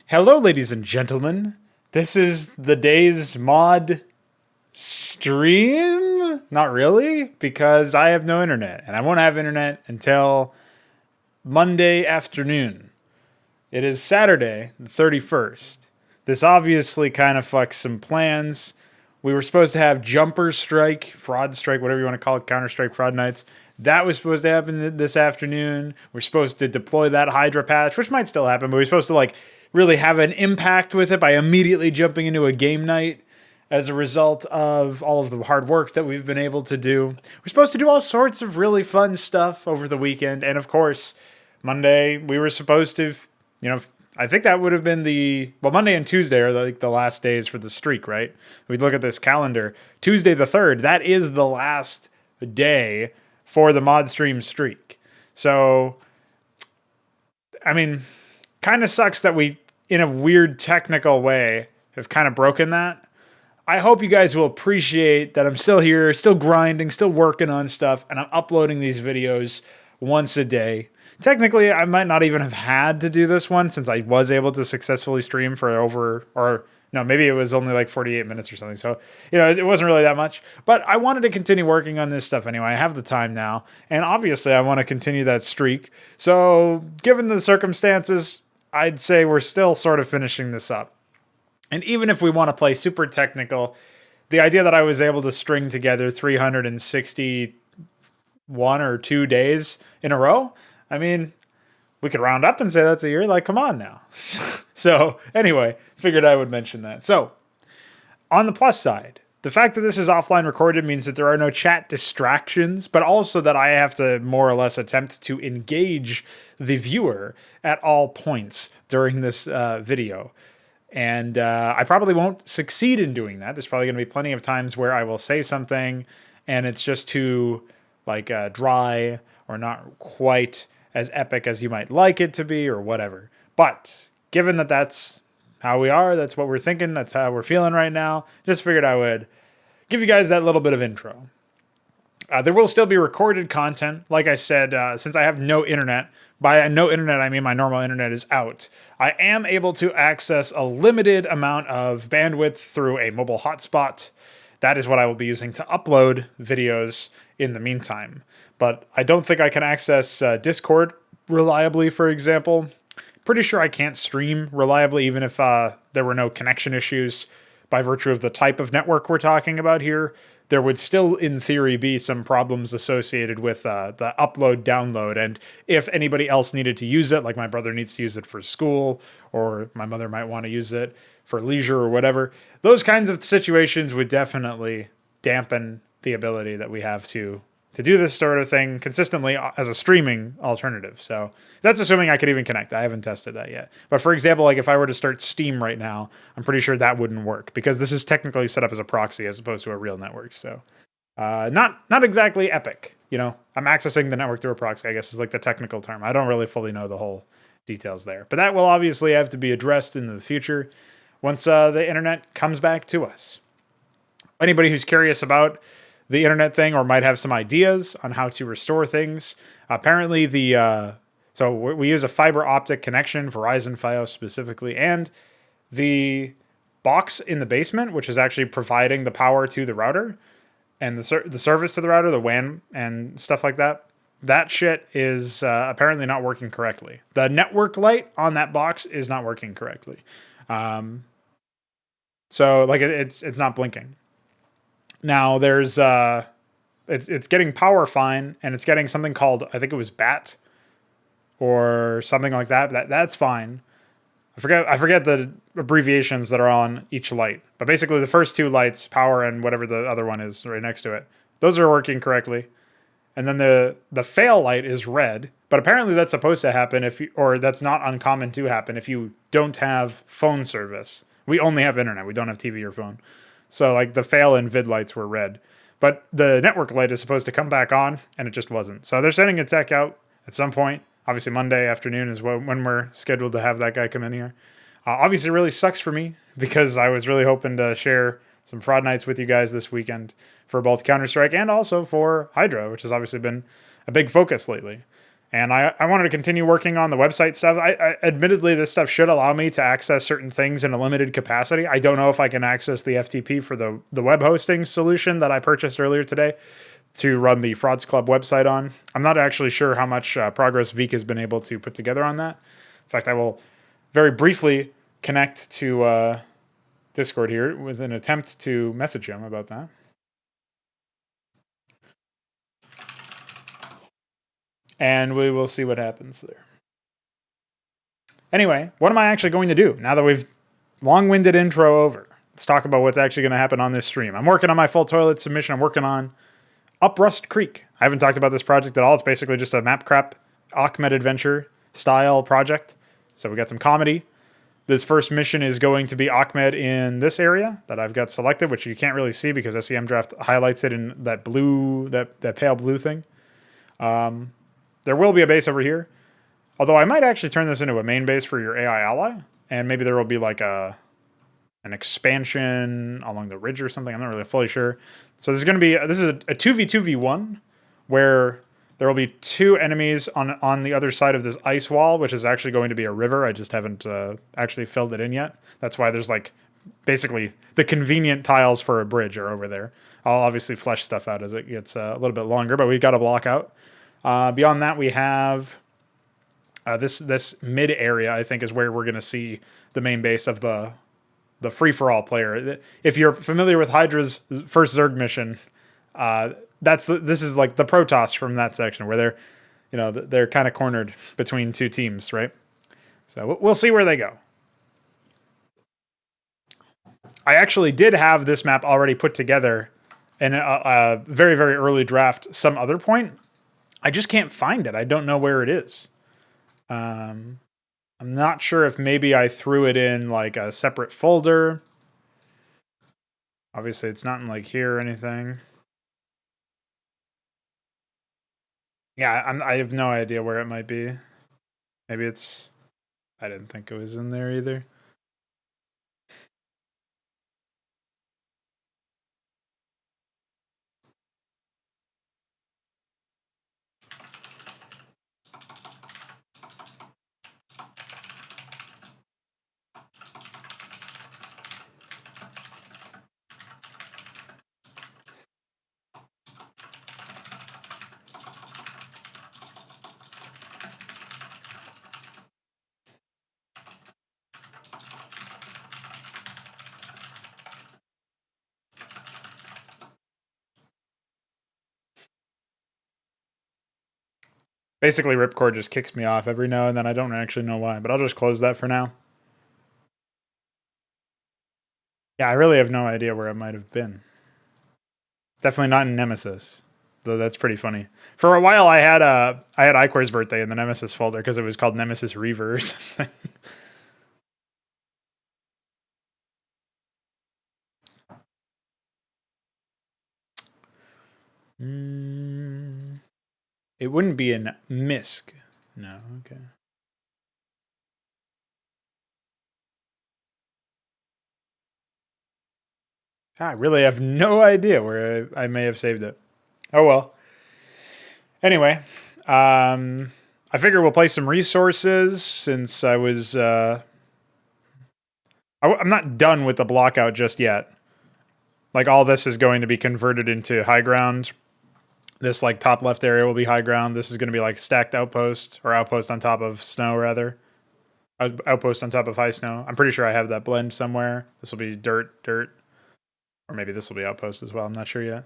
Hello, ladies and gentlemen. This is the day's mod stream? Not really, because I have no internet, and I won't have internet until Monday afternoon. It is Saturday, the 31st. This obviously kind of fucks some plans. We were supposed to have Jumper Strike, Fraud Strike, whatever you want to call it, Counter Strike Fraud Nights. That was supposed to happen this afternoon. We're supposed to deploy that HYDRA patch, which might still happen, but we're supposed to really have an impact with it by immediately jumping into a game night as a result of all of the hard work that we've been able to do. We're supposed to do all sorts of really fun stuff over the weekend. And of course, Monday, we were supposed to, I think that would have been Monday and Tuesday are like the last days for the streak, right? We'd look at this calendar. Tuesday the 3rd, that is the last day for the mod stream streak. So, I mean, kind of sucks that we, in a weird technical way, have kind of broken that. I hope you guys will appreciate that I'm still here, still grinding, still working on stuff, and I'm uploading these videos once a day. Technically, I might not even have had to do this one since I was able to successfully stream for maybe it was only like 48 minutes or something. So, it wasn't really that much. But I wanted to continue working on this stuff anyway. I have the time now. And obviously, I want to continue that streak. So, given the circumstances, I'd say we're still sort of finishing this up. And even if we want to play super technical, the idea that I was able to string together 361 or 2 days in a row, I mean, we could round up and say that's a year. Like, come on now. So anyway, figured I would mention that. So on the plus side, the fact that this is offline recorded means that there are no chat distractions, but also that I have to more or less attempt to engage the viewer at all points during this video. And I probably won't succeed in doing that. There's probably going to be plenty of times where I will say something and it's just too dry or not quite as epic as you might like it to be or whatever. But given that that's how we are, that's what we're thinking, that's how we're feeling right now, just figured I would give you guys that little bit of intro. There will still be recorded content. Like I said, since I have no internet, by no internet, I mean my normal internet is out. I am able to access a limited amount of bandwidth through a mobile hotspot. That is what I will be using to upload videos in the meantime. But I don't think I can access Discord reliably, for example. Pretty sure I can't stream reliably, even if there were no connection issues by virtue of the type of network we're talking about here. There would still, in theory, be some problems associated with the upload, download. And if anybody else needed to use it, like my brother needs to use it for school, or my mother might want to use it for leisure or whatever, those kinds of situations would definitely dampen the ability that we have to do this sort of thing consistently as a streaming alternative. So that's assuming I could even connect. I haven't tested that yet. But for example, like if I were to start Steam right now, I'm pretty sure that wouldn't work because this is technically set up as a proxy as opposed to a real network. So not exactly epic. I'm accessing the network through a proxy, I guess is like the technical term. I don't really fully know the whole details there. But that will obviously have to be addressed in the future once the internet comes back to us. Anybody who's curious about the internet thing or might have some ideas on how to restore things. Apparently so we use a fiber optic connection, Verizon Fios specifically, and the box in the basement, which is actually providing the power to the router and the service to the router, the WAN and stuff like that. That shit is apparently not working correctly. The network light on that box is not working correctly. So it's not blinking. Now there's it's getting power fine, and it's getting something called, I think it was BAT or something like that. That's fine. I forget the abbreviations that are on each light, but basically the first two lights, power and whatever the other one is right next to it, those are working correctly. And then the fail light is red, but apparently that's supposed to happen or that's not uncommon to happen if you don't have phone service. We only have internet. We don't have TV or phone. So like the fail and vid lights were red, but the network light is supposed to come back on and it just wasn't. So they're sending a tech out at some point. Obviously Monday afternoon is when we're scheduled to have that guy come in here. Obviously it really sucks for me because I was really hoping to share some fraud nights with you guys this weekend for both Counter-Strike and also for HYDRA, which has obviously been a big focus lately. And I wanted to continue working on the website stuff. Admittedly, this stuff should allow me to access certain things in a limited capacity. I don't know if I can access the FTP for the web hosting solution that I purchased earlier today to run the Frauds Club website on. I'm not actually sure how much progress Veek has been able to put together on that. In fact, I will very briefly connect to Discord here with an attempt to message him about that. And we will see what happens there. Anyway, what am I actually going to do now that we've long-winded intro over? Let's talk about what's actually going to happen on this stream. I'm working on my full toilet submission. I'm working on Up Rust Creek. I haven't talked about this project at all. It's basically just a map crap Achmed adventure style project. So we got some comedy. This first mission is going to be Achmed in this area that I've got selected, which you can't really see because SEM Draft highlights it in that blue, that pale blue thing. There will be a base over here. Although I might actually turn this into a main base for your AI ally. And maybe there will be like an expansion along the ridge or something. I'm not really fully sure. So this is going to be, this is a 2v2v1 where there will be two enemies on the other side of this ice wall, which is actually going to be a river. I just haven't actually filled it in yet. That's why there's like basically the convenient tiles for a bridge are over there. I'll obviously flesh stuff out as it gets a little bit longer, but we've got a block out. Beyond that, we have this mid area, I think, is where we're going to see the main base of the free-for-all player. If you're familiar with Hydra's first Zerg mission, this is like the Protoss from that section where they're kind of cornered between two teams, right? So we'll see where they go. I actually did have this map already put together in a very, very early draft some other point. I just can't find it. I don't know where it is. I'm not sure if maybe I threw it in like a separate folder. Obviously, it's not in like here or anything. Yeah, I have no idea where it might be. Maybe it's... I didn't think it was in there either. Basically, Ripcord just kicks me off every now and then. I don't actually know why, but I'll just close that for now. Yeah, I really have no idea where it might have been. Definitely not in Nemesis, though that's pretty funny. For a while, I had Icor's birthday in the Nemesis folder because it was called Nemesis Reaver or something. It wouldn't be in MISC. No, okay. I really have no idea where I may have saved it. Oh well. Anyway, I figure we'll play some resources since I was... I'm not done with the blockout just yet. Like, all this is going to be converted into high ground. This, like, top left area will be high ground. This is going to be, like, stacked outpost, or outpost on top of snow, rather. Outpost on top of high snow. I'm pretty sure I have that blend somewhere. This will be dirt. Or maybe this will be outpost as well. I'm not sure yet.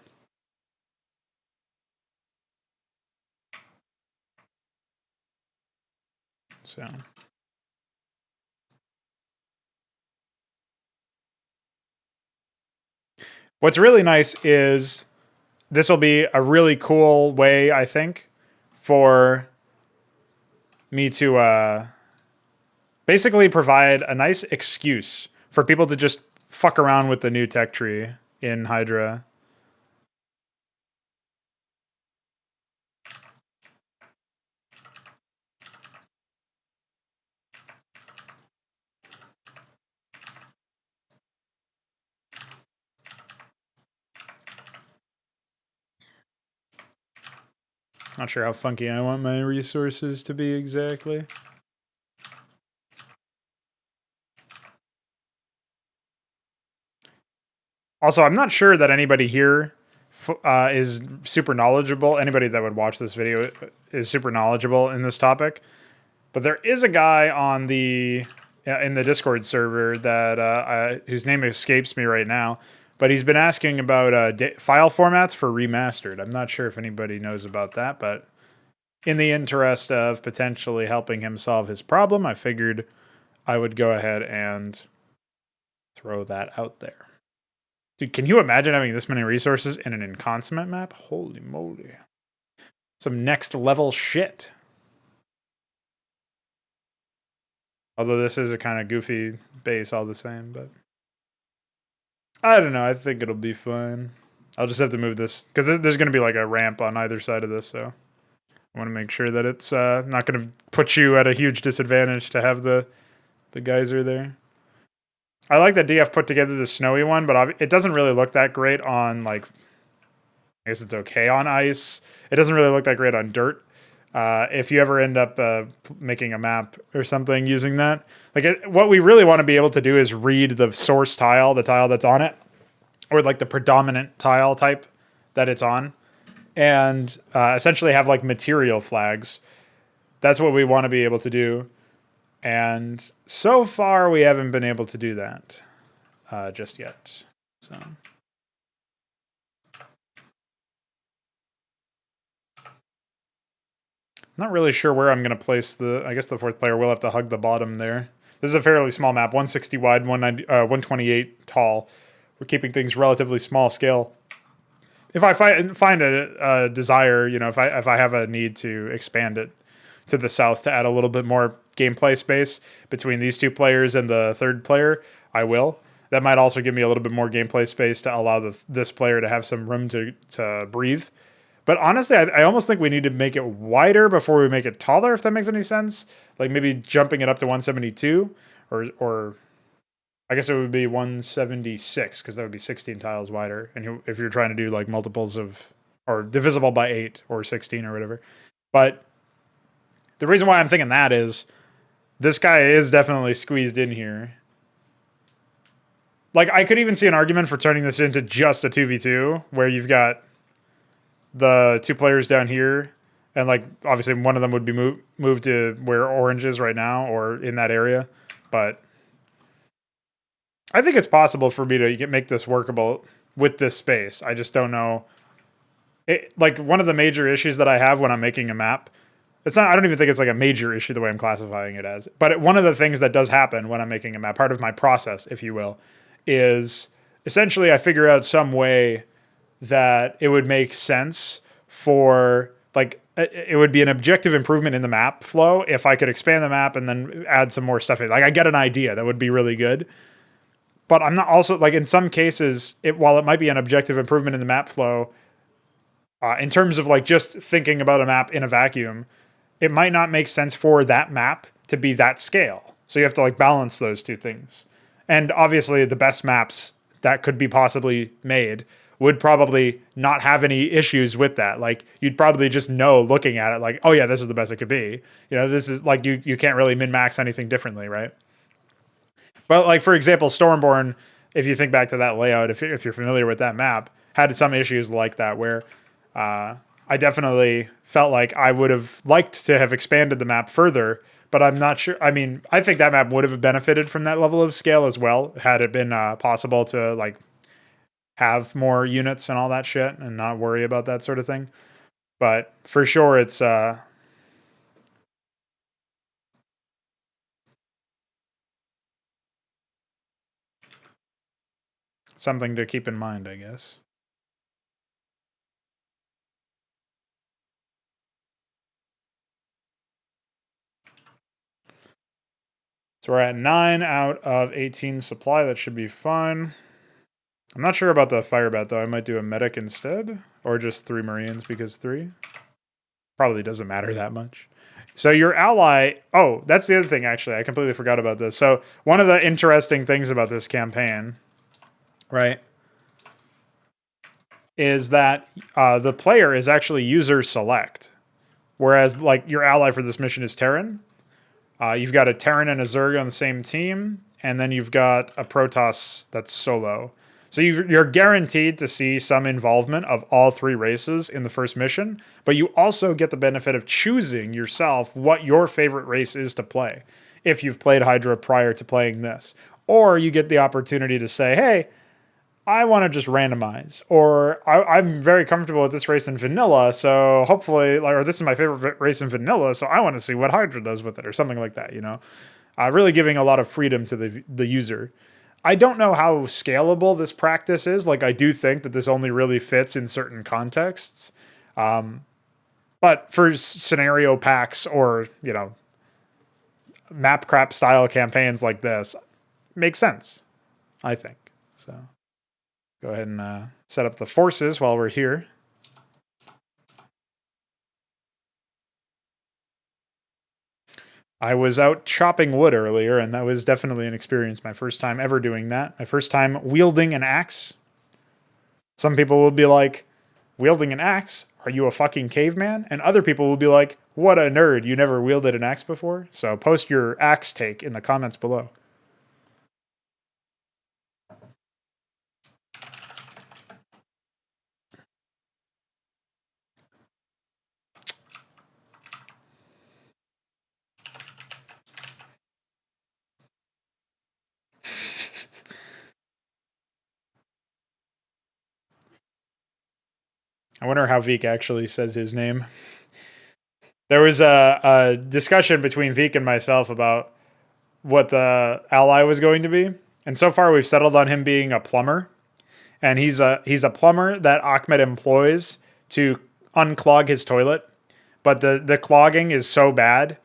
So... What's really nice is this will be a really cool way, I think, for me to basically provide a nice excuse for people to just fuck around with the new tech tree in HYDRA. Not sure how funky I want my resources to be exactly. Also, I'm not sure that anybody here is super knowledgeable. Anybody that would watch this video is super knowledgeable in this topic. But there is a guy on the in the Discord server that whose name escapes me right now. But he's been asking about file formats for remastered. I'm not sure if anybody knows about that, but in the interest of potentially helping him solve his problem, I figured I would go ahead and throw that out there. Dude, can you imagine having this many resources in an inconsummate map? Holy moly. Some next level shit. Although this is a kind of goofy base all the same, but I don't know. I think it'll be fine. I'll just have to move this because there's going to be like a ramp on either side of this, so I want to make sure that it's not going to put you at a huge disadvantage to have the geyser there. I like that DF put together the snowy one, but it doesn't really look that great on, like, I guess it's okay on ice. It doesn't really look that great on dirt. If you ever end up making a map or something using that, like what we really want to be able to do is read the source tile, the tile that's on it, or like the predominant tile type that it's on, and essentially have like material flags. That's what we want to be able to do. And so far, we haven't been able to do that just yet. So, not really sure where I'm going to place I guess the fourth player will have to hug the bottom there. This is a fairly small map, 160 wide, 128 tall. We're keeping things relatively small scale. If I find a desire, you know, if I have a need to expand it to the south to add a little bit more gameplay space between these two players and the third player, I will. That might also give me a little bit more gameplay space to allow this player to have some room to breathe. But honestly, I almost think we need to make it wider before we make it taller, if that makes any sense. Like maybe jumping it up to 172, or I guess it would be 176, because that would be 16 tiles wider. And if you're trying to do like multiples of, or divisible by 8 or 16 or whatever. But the reason why I'm thinking that is this guy is definitely squeezed in here. Like, I could even see an argument for turning this into just a 2v2, where you've got the two players down here, and like obviously one of them would be moved to where orange is right now, or in that area. But I think it's possible for me to make this workable with this space. I just don't know. Like, one of the major issues that I have when I'm making a map, it's not, I don't even think it's like a major issue the way I'm classifying it as, but one of the things that does happen when I'm making a map, part of my process, if you will, is essentially I figure out some way that it would make sense for, like, it would be an objective improvement in the map flow if I could expand the map and then add some more stuff in. Like, I get an idea that would be really good, but I'm not also, like, in some cases, while it might be an objective improvement in the map flow, in terms of like just thinking about a map in a vacuum, it might not make sense for that map to be that scale. So you have to like balance those two things. And obviously the best maps that could be possibly made would probably not have any issues with that. Like, you'd probably just know looking at it like, oh yeah, this is the best it could be. You know, this is like, you can't really min-max anything differently, right? But like, for example, Stormborn, if you think back to that layout, if you're familiar with that map, had some issues like that where I definitely felt like I would have liked to have expanded the map further, but I'm not sure. I mean, I think that map would have benefited from that level of scale as well, had it been possible to like have more units and all that shit and not worry about that sort of thing. But for sure, it's something to keep in mind, I guess. So we're at 9 out of 18 supply. That should be fine. I'm not sure about the firebat, though. I might do a medic instead, or just 3 Marines, because 3 probably doesn't matter that much. So your ally... Oh, that's the other thing, actually. I completely forgot about this. So one of the interesting things about this campaign, right, is that the player is actually user select. Whereas like your ally for this mission is Terran. You've got a Terran and a Zerg on the same team, and then you've got a Protoss that's solo. So you're guaranteed to see some involvement of all three races in the first mission, but you also get the benefit of choosing yourself what your favorite race is to play if you've played Hydra prior to playing this. Or you get the opportunity to say, hey, I want to just randomize, or I'm very comfortable with this race in vanilla, so hopefully, like, or this is my favorite race in vanilla, so I want to see what Hydra does with it, or something like that, you know? Really giving a lot of freedom to the user. I don't know how scalable this practice is. Like, I do think that this only really fits in certain contexts. But for scenario packs or, you know, map crap style campaigns like this, makes sense, I think. So go ahead and set up the forces while we're here. I was out chopping wood earlier, and that was definitely an experience. My first time ever doing that. My first time wielding an axe. Some people will be like, wielding an axe? Are you a fucking caveman? And other people will be like, what a nerd, you never wielded an axe before? So post your axe take in the comments below. I wonder how Veek actually says his name. There was a discussion between Veek and myself about what the ally was going to be. And so far we've settled on him being a plumber. And he's a plumber that Ahmed employs to unclog his toilet. But the clogging is so bad,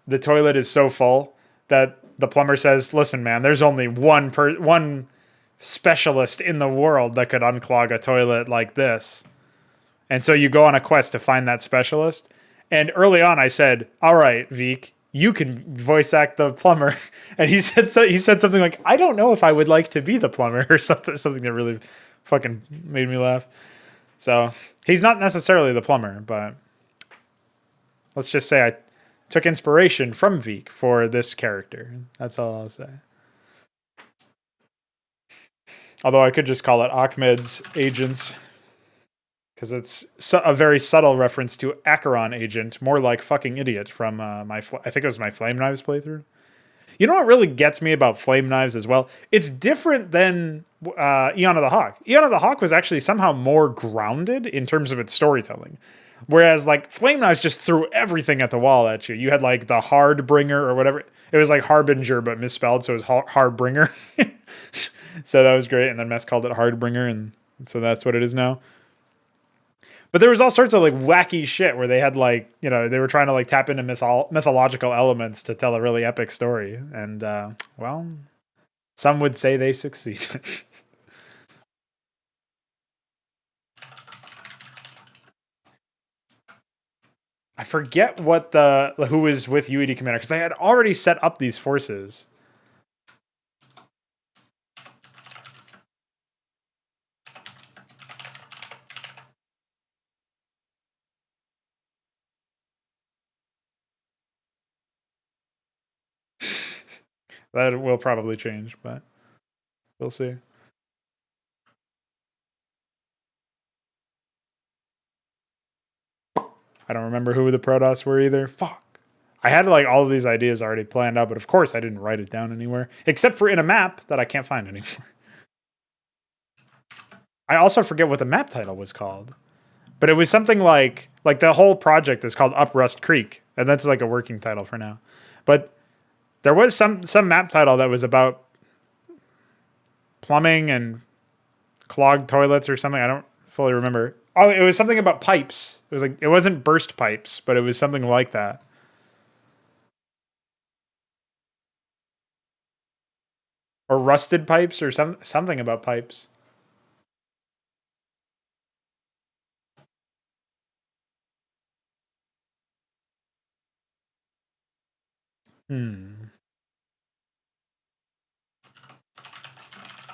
the toilet is so full that the plumber says, listen, man, there's only one specialist in the world that could unclog a toilet like this. And so you go on a quest to find that specialist. And early on, I said, "All right, Veek, you can voice act the plumber." And he said something like, "I don't know if I would like to be the plumber," or something that really fucking made me laugh. So he's not necessarily the plumber, but let's just say I took inspiration from Veek for this character. That's all I'll say. Although I could just call it Ahmed's Agents, because it's a very subtle reference to Acheron Agent, more like fucking idiot from I think it was my Flame Knives playthrough. You know what really gets me about Flame Knives as well? It's different than Eon of the Hawk. Eon of the Hawk was actually somehow more grounded in terms of its storytelling. Whereas like Flame Knives just threw everything at the wall at you. You had like the Hardbringer or whatever. It was like Harbinger but misspelled, so it was Hardbringer. So that was great. And then Mess called it Hardbringer, and so that's what it is now. But there was all sorts of like wacky shit where they had like, you know, they were trying to like tap into mythological elements to tell a really epic story. And well, some would say they succeeded. I forget what who was with UED Commander, because I had already set up these forces. That will probably change, but we'll see. I don't remember who the Protoss were either. Fuck. I had like all of these ideas already planned out, but of course I didn't write it down anywhere, except for in a map that I can't find anymore. I also forget what the map title was called, but it was something like the whole project is called Up Rust Creek, and that's like a working title for now. But there was some map title that was about plumbing and clogged toilets or something. I don't fully remember. Oh, it was something about pipes. It was like, it wasn't burst pipes, but it was something like that. Or rusted pipes, or something about pipes.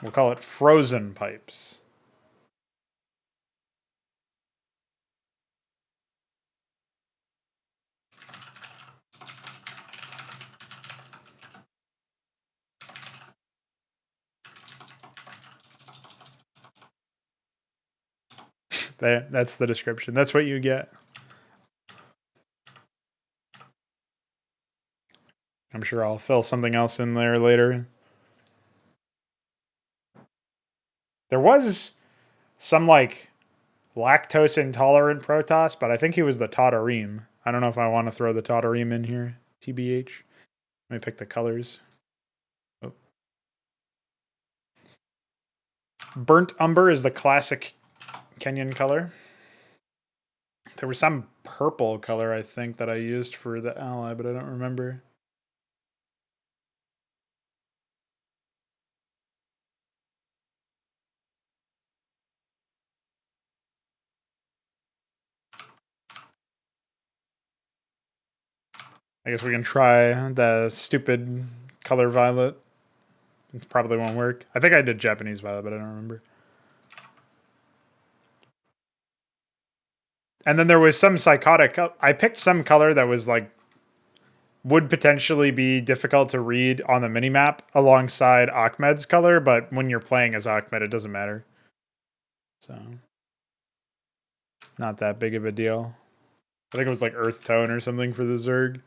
We'll call it frozen pipes. That's the description. That's what you get. I'm sure I'll fill something else in there later. There was some like lactose intolerant Protoss, but I think he was the Tatarim. I don't know if I want to throw the Tatarim in here. TBH. Let me pick the colors. Oh. Burnt umber is the classic Kenyan color. There was some purple color, I think, that I used for the ally, but I don't remember. I guess we can try the stupid color violet. It probably won't work. I think I did Japanese violet, but I don't remember. And then there was some psychotic. I picked some color that was like would potentially be difficult to read on the minimap alongside Ahmed's color, but when you're playing as Ahmed, it doesn't matter. So, not that big of a deal. I think it was like earth tone or something for the Zerg.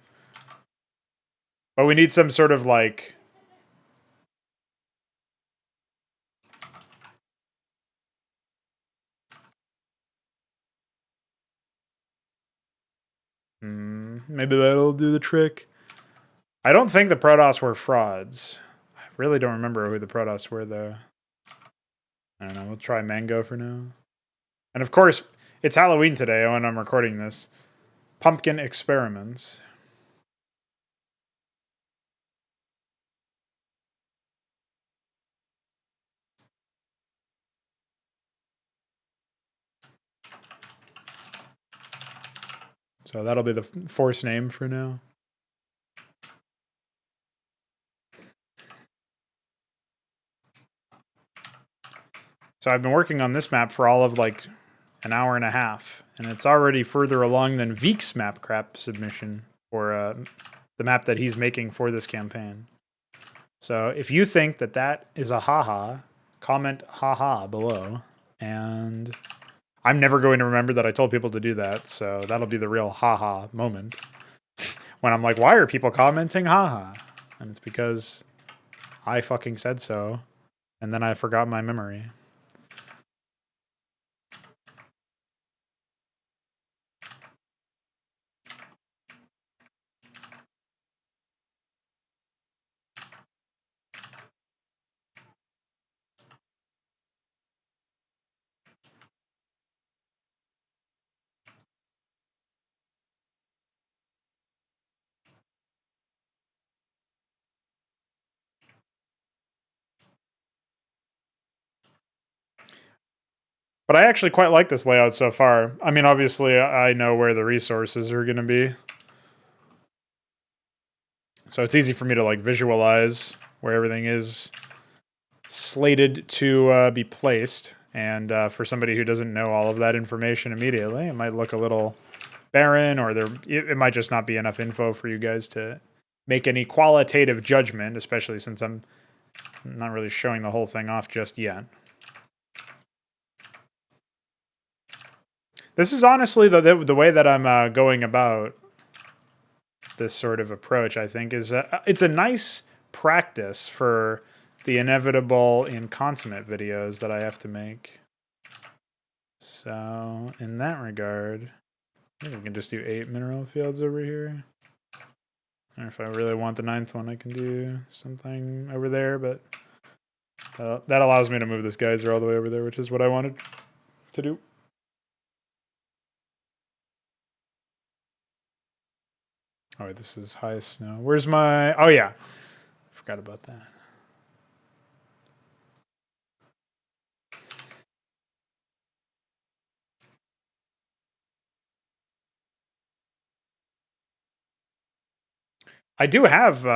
But we need some sort of like maybe that'll do the trick. I don't think the Protoss were frauds. I really don't remember who the Protoss were, though. I don't know. We'll try Mango for now. And of course, it's Halloween today when I'm recording this. Pumpkin experiments. So that'll be the force name for now. So I've been working on this map for all of like an hour and a half, and it's already further along than Veek's map crap submission for the map that he's making for this campaign. So if you think that that is a haha, comment haha below, and I'm never going to remember that I told people to do that, so that'll be the real haha moment. When I'm like, why are people commenting haha? And it's because I fucking said so, and then I forgot my memory. But I actually quite like this layout so far. I mean, obviously, I know where the resources are going to be. So it's easy for me to like visualize where everything is slated to be placed. And for somebody who doesn't know all of that information immediately, it might look a little barren, or it might just not be enough info for you guys to make any qualitative judgment, especially since I'm not really showing the whole thing off just yet. This is honestly the way that I'm going about this sort of approach, I think, is it's a nice practice for the inevitable in consummate videos that I have to make. So, in that regard, I think we can just do 8 mineral fields over here. Or if I really want the 9th one, I can do something over there, but that allows me to move this geyser all the way over there, which is what I wanted to do. Oh, wait, this is highest snow. Where's my... Oh, yeah. Forgot about that. I do have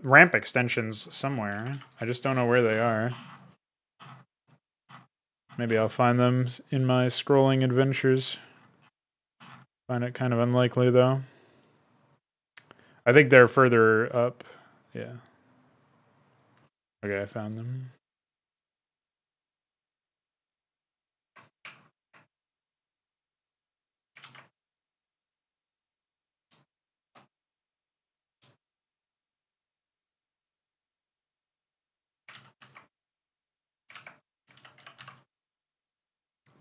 ramp extensions somewhere. I just don't know where they are. Maybe I'll find them in my scrolling adventures. Find it kind of unlikely, though. I think they're further up. Yeah. Okay, I found them.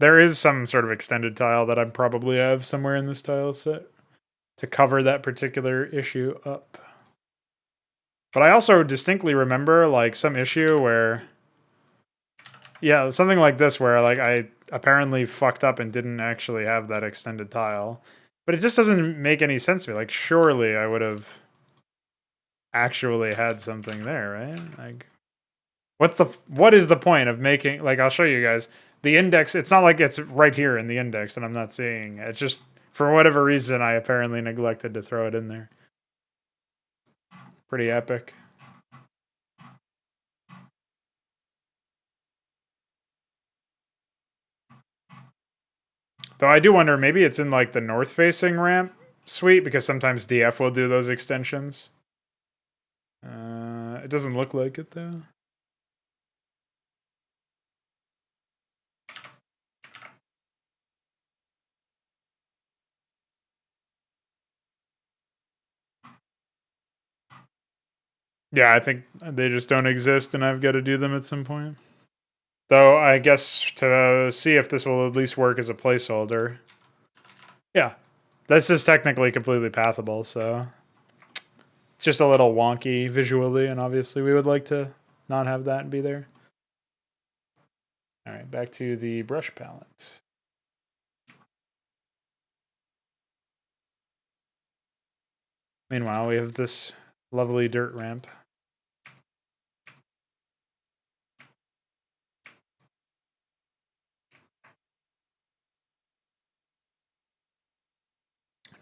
There is some sort of extended tile that I probably have somewhere in this tile set to cover that particular issue up. But I also distinctly remember like some issue where, yeah, something like this where like I apparently fucked up and didn't actually have that extended tile. But it just doesn't make any sense to me. Like surely I would have actually had something there, right? Like what is the point of making, like, I'll show you guys the index. It's not like it's right here in the index and I'm not seeing it. It's just for whatever reason I apparently neglected to throw it in there. Pretty epic. Though I do wonder, maybe it's in like the north facing ramp suite because sometimes DF will do those extensions. It doesn't look like it though. Yeah, I think they just don't exist and I've got to do them at some point. Though I guess to see if this will at least work as a placeholder. Yeah, this is technically completely pathable, so it's just a little wonky visually, and obviously we would like to not have that be there. All right, back to the brush palette. Meanwhile, we have this lovely dirt ramp.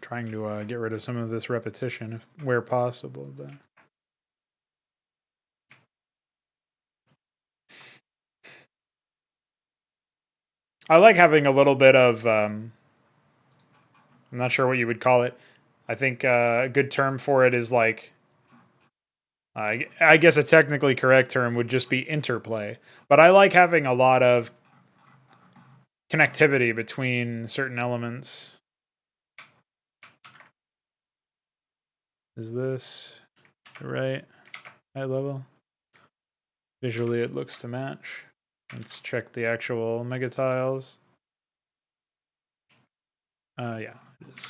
Trying to get rid of some of this repetition if, where possible. But I like having a little bit of, I'm not sure what you would call it. I think a good term for it is like, I guess a technically correct term would just be interplay. But I like having a lot of connectivity between certain elements. Is this the right level? Visually, it looks to match. Let's check the actual mega tiles. Yeah, it is.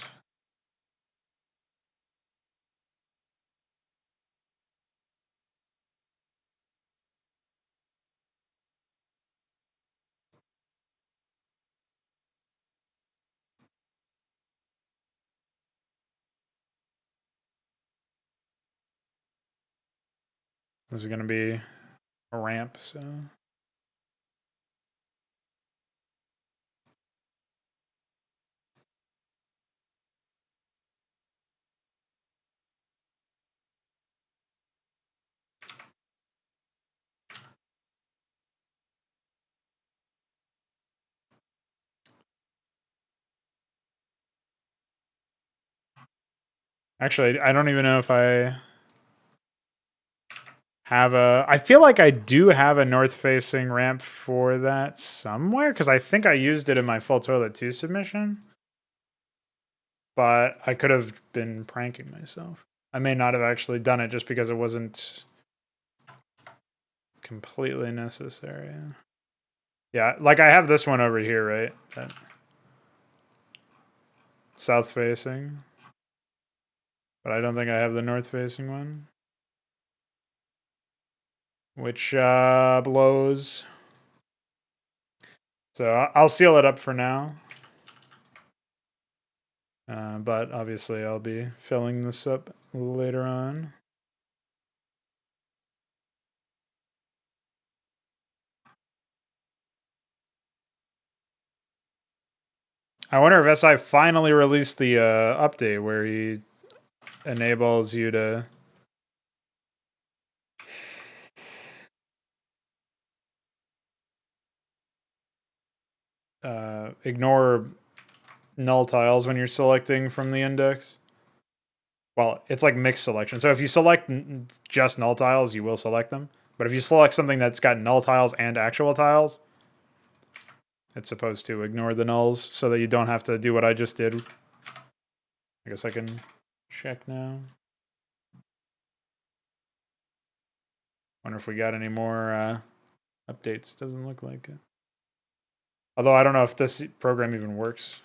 This is going to be a ramp, so. Actually, I don't even know if I have a... I feel like I do have a north-facing ramp for that somewhere, because I think I used it in my Full Toilet 2 submission. But I could have been pranking myself. I may not have actually done it just because it wasn't completely necessary. Yeah, like I have this one over here, right? That south facing. But I don't think I have the north facing one. Which blows. So I'll seal it up for now. But obviously I'll be filling this up later on. I wonder if SI finally released the update where he enables you to ignore null tiles when you're selecting from the index. Well, it's like mixed selection. So if you select just null tiles, you will select them. But if you select something that's got null tiles and actual tiles, it's supposed to ignore the nulls so that you don't have to do what I just did. I guess I can check now. Wonder if we got any more updates. Doesn't look like it. Although I don't know if this program even works.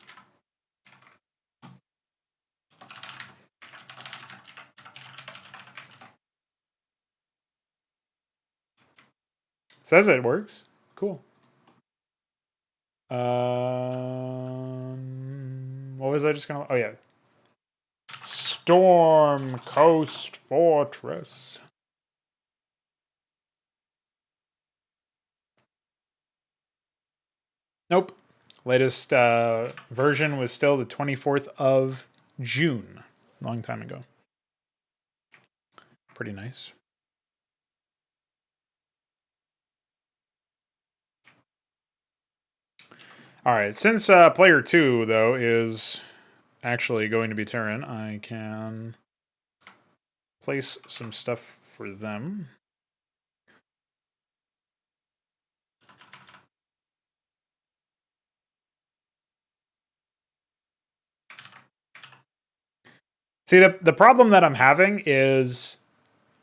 Says it works. Cool. What was I just gonna? Oh yeah, Storm Coast Fortress. Nope. Latest version was still the 24th of June. Long time ago. Pretty nice. All right. Since player 2, though, is actually going to be Terran, I can place some stuff for them. See, the problem that I'm having is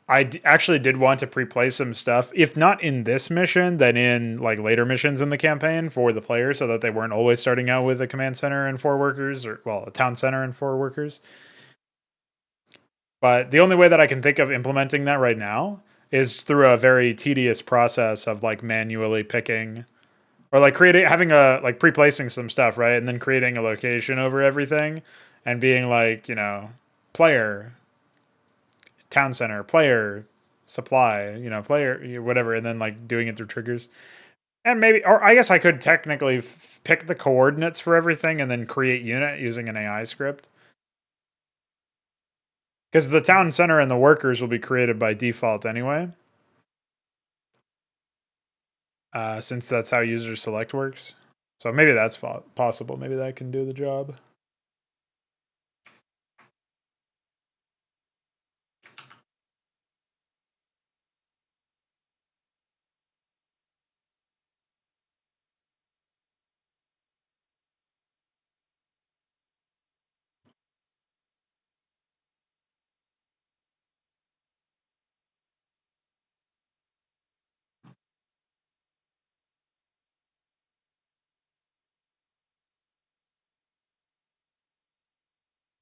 I actually did want to pre-play some stuff, if not in this mission, then in like later missions in the campaign for the players, so that they weren't always starting out with a command center and 4 workers, or well, a town center and 4 workers. But the only way that I can think of implementing that right now is through a very tedious process of like manually picking, or like having a like pre-placing some stuff, right, and then creating a location over everything, and being like, you know, player, town center, player, supply, you know, player, whatever, and then like doing it through triggers. And maybe, or I guess I could technically pick the coordinates for everything and then create unit using an AI script. Because the town center and the workers will be created by default anyway. Since that's how user select works. So maybe that's possible. Maybe that can do the job.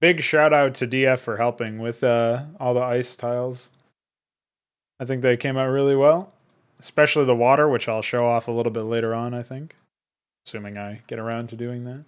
Big shout out to DF for helping with all the ice tiles. I think they came out really well, especially the water, which I'll show off a little bit later on, I think, assuming I get around to doing that.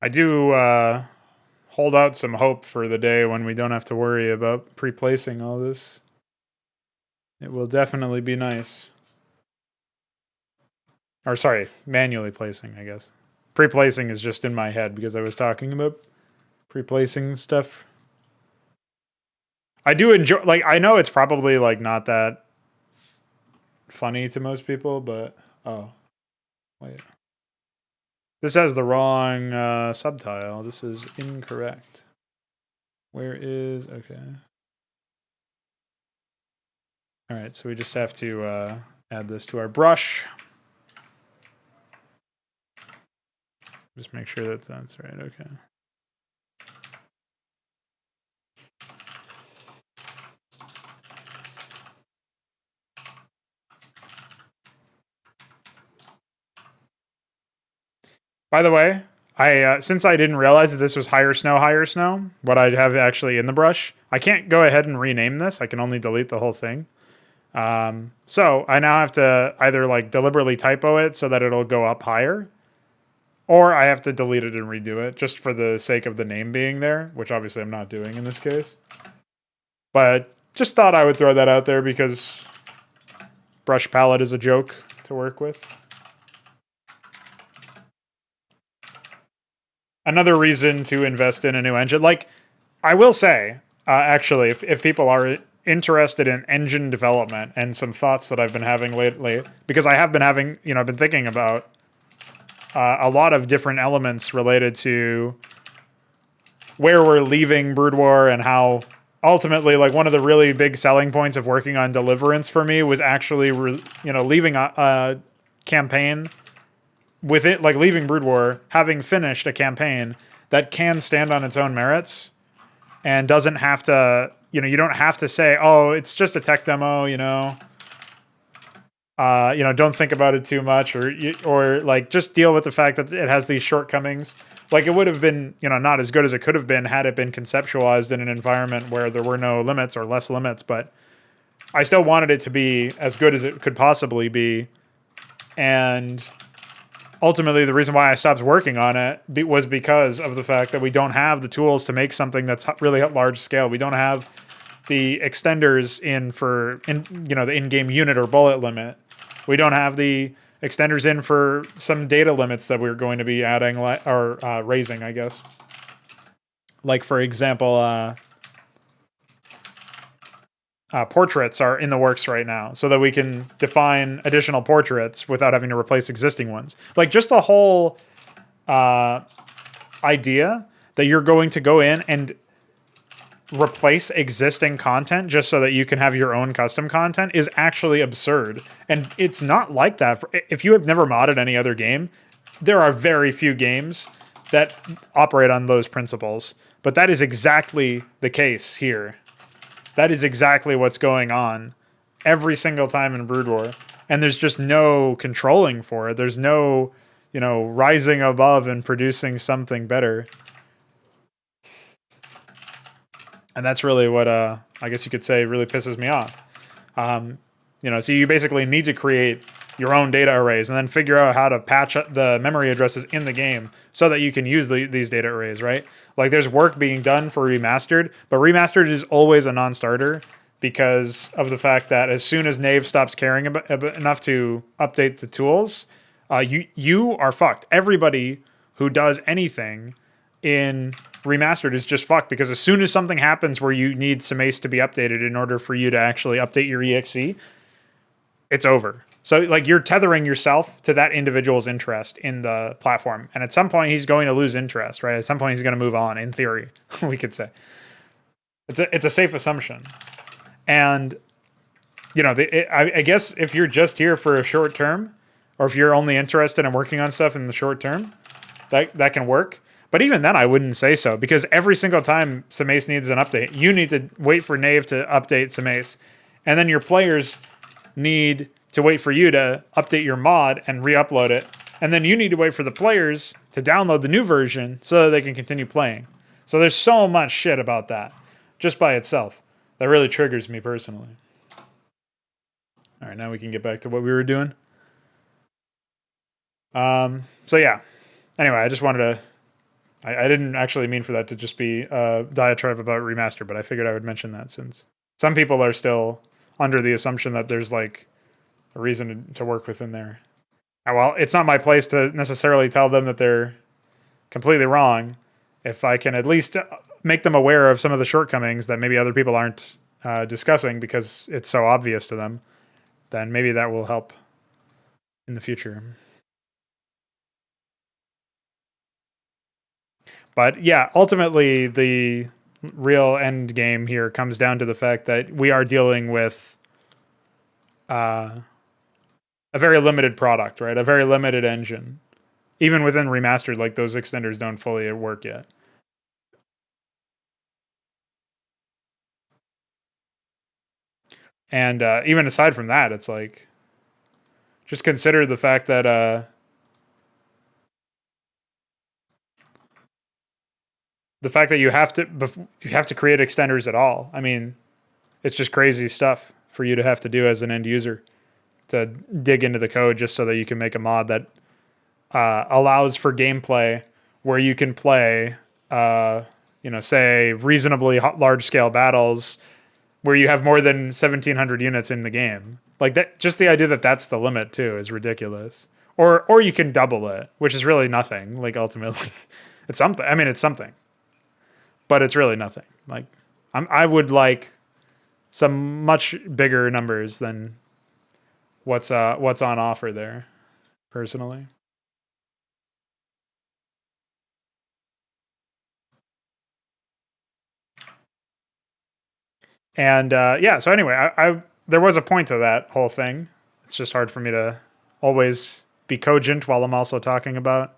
I do hold out some hope for the day when we don't have to worry about pre-placing all this. It will definitely be nice. Or sorry, manually placing, I guess. Pre-placing is just in my head because I was talking about pre-placing stuff. I do enjoy, like, I know it's probably like not that funny to most people, but oh, wait. This has the wrong subtile. This is incorrect. Where is, okay. All right, so we just have to add this to our brush. Just make sure that's right, okay. By the way, I since I didn't realize that this was higher snow, what I'd have actually in the brush, I can't go ahead and rename this. I can only delete the whole thing. So I now have to either like deliberately typo it so that it'll go up higher, or I have to delete it and redo it just for the sake of the name being there, which obviously I'm not doing in this case. But just thought I would throw that out there because brush palette is a joke to work with. Another reason to invest in a new engine, like I will say, actually, if people are interested in engine development and some thoughts that I've been having lately, because I have been having, I've been thinking about a lot of different elements related to where we're leaving Brood War and how ultimately, like, one of the really big selling points of working on Deliverance for me was actually, leaving a campaign with it, like leaving Brood War, having finished a campaign that can stand on its own merits and doesn't have to, you don't have to say, oh, it's just a tech demo, don't think about it too much, or like just deal with the fact that it has these shortcomings. Like it would have been, not as good as it could have been had it been conceptualized in an environment where there were no limits or less limits, but I still wanted it to be as good as it could possibly be. And ultimately, the reason why I stopped working on it was because of the fact that we don't have the tools to make something that's really at large scale. We don't have the extenders the in-game unit or bullet limit. We don't have the extenders in for some data limits that we're going to be adding or raising, I guess. Like, for example, portraits are in the works right now so that we can define additional portraits without having to replace existing ones. Like, just the whole idea that you're going to go in and replace existing content just so that you can have your own custom content is actually absurd. And it's not like that. If you have never modded any other game, there are very few games that operate on those principles. But that is exactly the case here. That is exactly what's going on every single time in Brood War. And there's just no controlling for it. There's no, rising above and producing something better. And that's really what, I guess you could say, really pisses me off. So you basically need to create your own data arrays and then figure out how to patch the memory addresses in the game so that you can use these data arrays, right? Like, there's work being done for Remastered, but Remastered is always a non-starter because of the fact that as soon as Nave stops caring enough to update the tools, you are fucked. Everybody who does anything in Remastered is just fucked because as soon as something happens where you need Samace to be updated in order for you to actually update your EXE, it's over. So, like, you're tethering yourself to that individual's interest in the platform. And at some point, he's going to lose interest, right? At some point, he's going to move on, in theory, we could say. It's a safe assumption. And, I guess if you're just here for a short term, or if you're only interested in working on stuff in the short term, that can work. But even then, I wouldn't say so, because every single time Samace needs an update, you need to wait for Nave to update Samace. And then your players need to wait for you to update your mod and re-upload it. And then you need to wait for the players to download the new version so that they can continue playing. So there's so much shit about that, just by itself, that really triggers me personally. All right, now we can get back to what we were doing. So yeah. Anyway, I just wanted to... I didn't actually mean for that to just be a diatribe about Remaster, but I figured I would mention that since some people are still under the assumption that there's, like, a reason to work within there. And well, it's not my place to necessarily tell them that they're completely wrong. If I can at least make them aware of some of the shortcomings that maybe other people aren't discussing because it's so obvious to them, then maybe that will help in the future. But yeah, ultimately, the real end game here comes down to the fact that we are dealing with a very limited product, right? A very limited engine. Even within Remastered, like, those extenders don't fully work yet. And even aside from that, it's like, just consider the fact that you have to create extenders at all. I mean, it's just crazy stuff for you to have to do as an end user, to dig into the code just so that you can make a mod that allows for gameplay where you can play, say reasonably large scale battles where you have more than 1,700 units in the game. Like that, just the idea that that's the limit too is ridiculous. Or you can double it, which is really nothing. Like ultimately, it's something. I mean, it's something, but it's really nothing. Like I would like some much bigger numbers than what's on offer there, personally. And yeah, so anyway, I there was a point to that whole thing. It's just hard for me to always be cogent while I'm also talking about,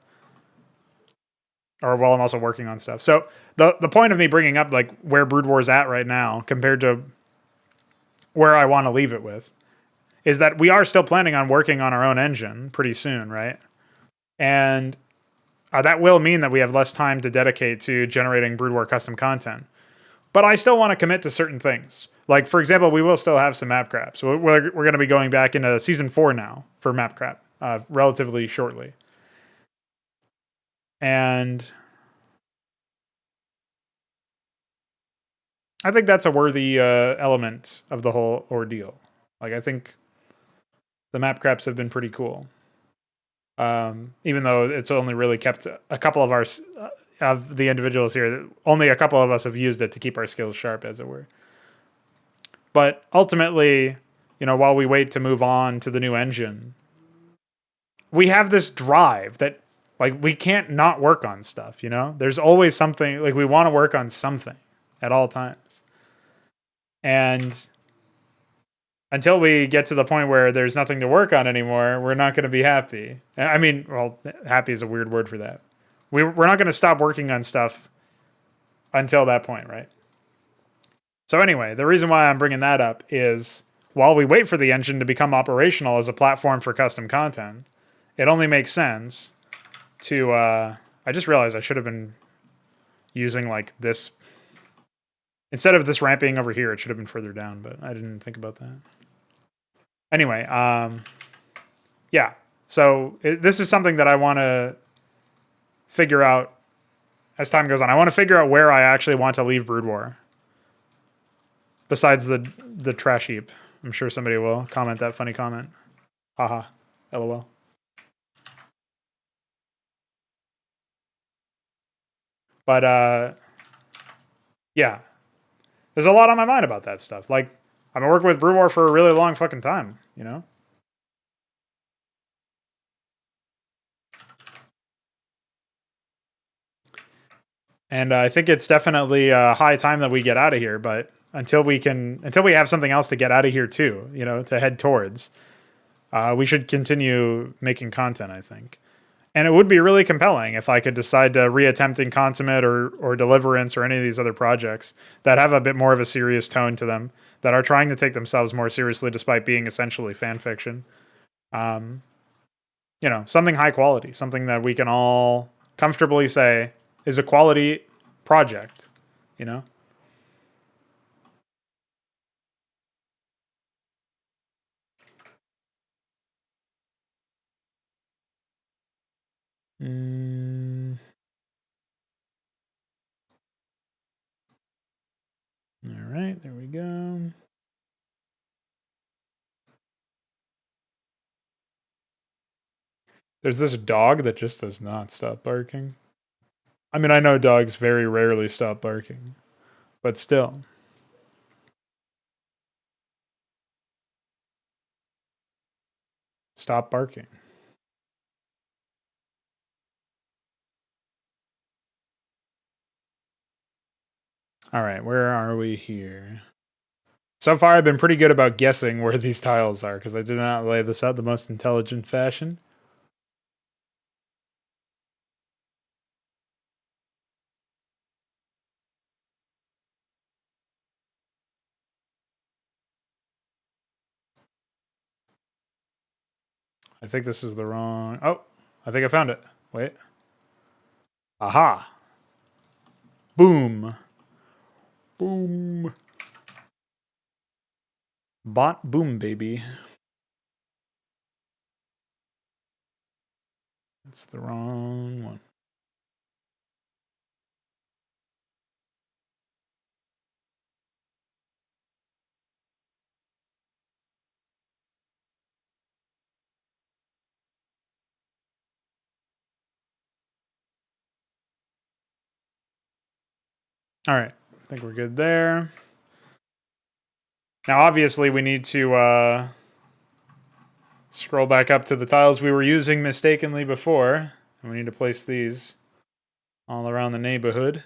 or while I'm also working on stuff. So the point of me bringing up like where Brood War's at right now compared to where I want to leave it with is that we are still planning on working on our own engine pretty soon, right? And that will mean that we have less time to dedicate to generating Brood War custom content. But I still want to commit to certain things. Like, for example, we will still have some map crap. So we're going to be going back into season 4 now for map crap relatively shortly. And I think that's a worthy element of the whole ordeal. Like, I think the map craps have been pretty cool. Even though it's only really kept a couple of our of the individuals here, only a couple of us have used it to keep our skills sharp, as it were. But ultimately, while we wait to move on to the new engine, we have this drive that like we can't not work on stuff, There's always something, like we want to work on something at all times. And until we get to the point where there's nothing to work on anymore, we're not going to be happy. I mean, well, happy is a weird word for that. We're not going to stop working on stuff until that point, right? So anyway, the reason why I'm bringing that up is while we wait for the engine to become operational as a platform for custom content, it only makes sense to, I just realized I should have been using like this. Instead of this ramp being over here, it should have been further down, but I didn't think about that. Anyway, yeah. So this is something that I want to figure out as time goes on. I want to figure out where I actually want to leave Brood War. Besides the trash heap. I'm sure somebody will comment that funny comment. Haha. LOL. But yeah. There's a lot on my mind about that stuff. Like, I've been working with Brood War for a really long fucking time, And I think it's definitely a high time that we get out of here, but until we have something else to get out of here too, to head towards, we should continue making content, I think. And it would be really compelling if I could decide to reattempting Consummate or Deliverance or any of these other projects that have a bit more of a serious tone to them, that are trying to take themselves more seriously despite being essentially fan fiction. Something high quality, something that we can all comfortably say is a quality project, All right, there we go. There's this dog that just does not stop barking. I mean, I know dogs very rarely stop barking, but still. Stop barking. All right, where are we here? So far, I've been pretty good about guessing where these tiles are because I did not lay this out the most intelligent fashion. I think this is the wrong... Oh, I think I found it. Wait. Aha. Boom. Boom. Bot boom, baby. It's the wrong one. All right, I think we're good there. Now, obviously, we need to scroll back up to the tiles we were using mistakenly before, and we need to place these all around the neighborhood.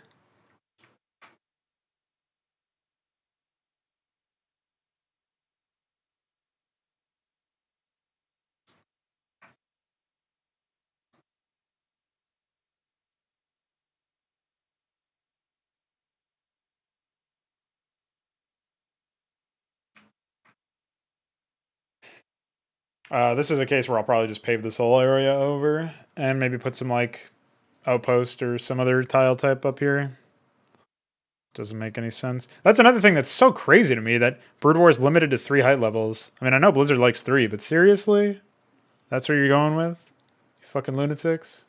This is a case where I'll probably just pave this whole area over and maybe put some like outpost or some other tile type up here. Doesn't make any sense. That's another thing that's so crazy to me, that Brood War is limited to 3 height levels. I mean, I know Blizzard likes 3, but seriously? That's what you're going with? You fucking lunatics?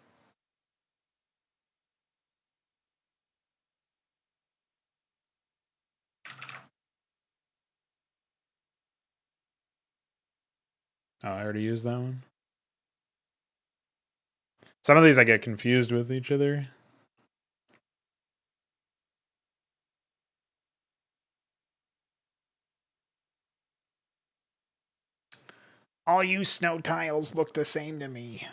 Oh, I already used that one. Some of these I get confused with each other. All you snow tiles look the same to me.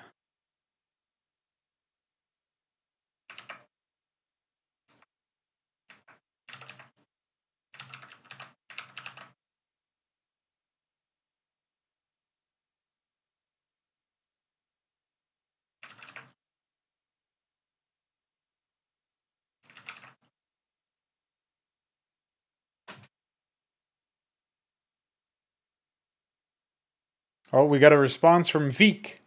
Oh, we got a response from Veek.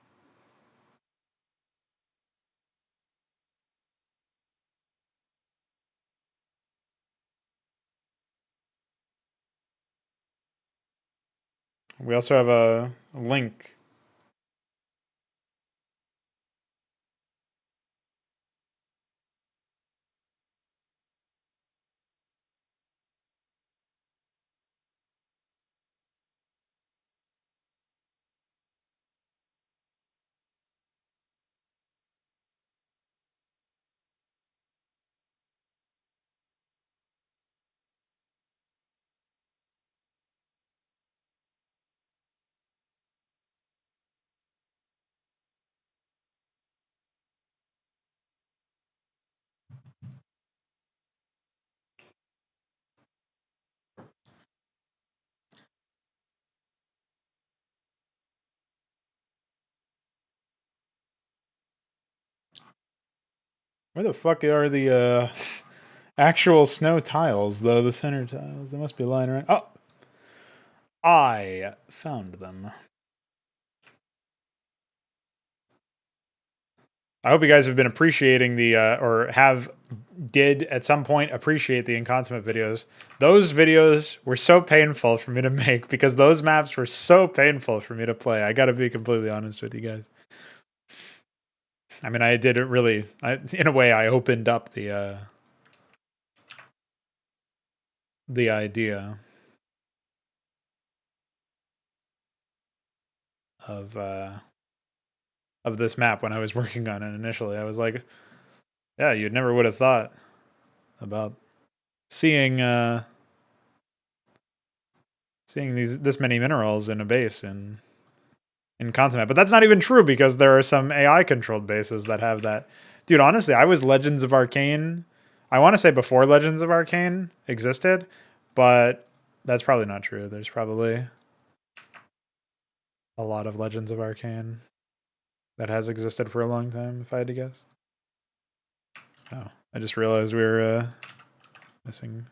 We also have a link. Where the fuck are the actual snow tiles, though? The center tiles. They must be lying around. Oh! I found them. I hope you guys have been appreciating the, or did at some point appreciate the Inconsummate videos. Those videos were so painful for me to make because those maps were so painful for me to play. I gotta be completely honest with you guys. I mean, I did it really, in a way, I opened up the idea of this map when I was working on it initially. I was like, yeah, you never would have thought about seeing this many minerals in a base in Consummate. But that's not even true because there are some AI controlled bases that have that. Dude, honestly, I was Legends of Arcane. I want to say before Legends of Arcane existed, but that's probably not true. There's probably a lot of Legends of Arcane that has existed for a long time, if I had to guess. Oh, I just realized we were missing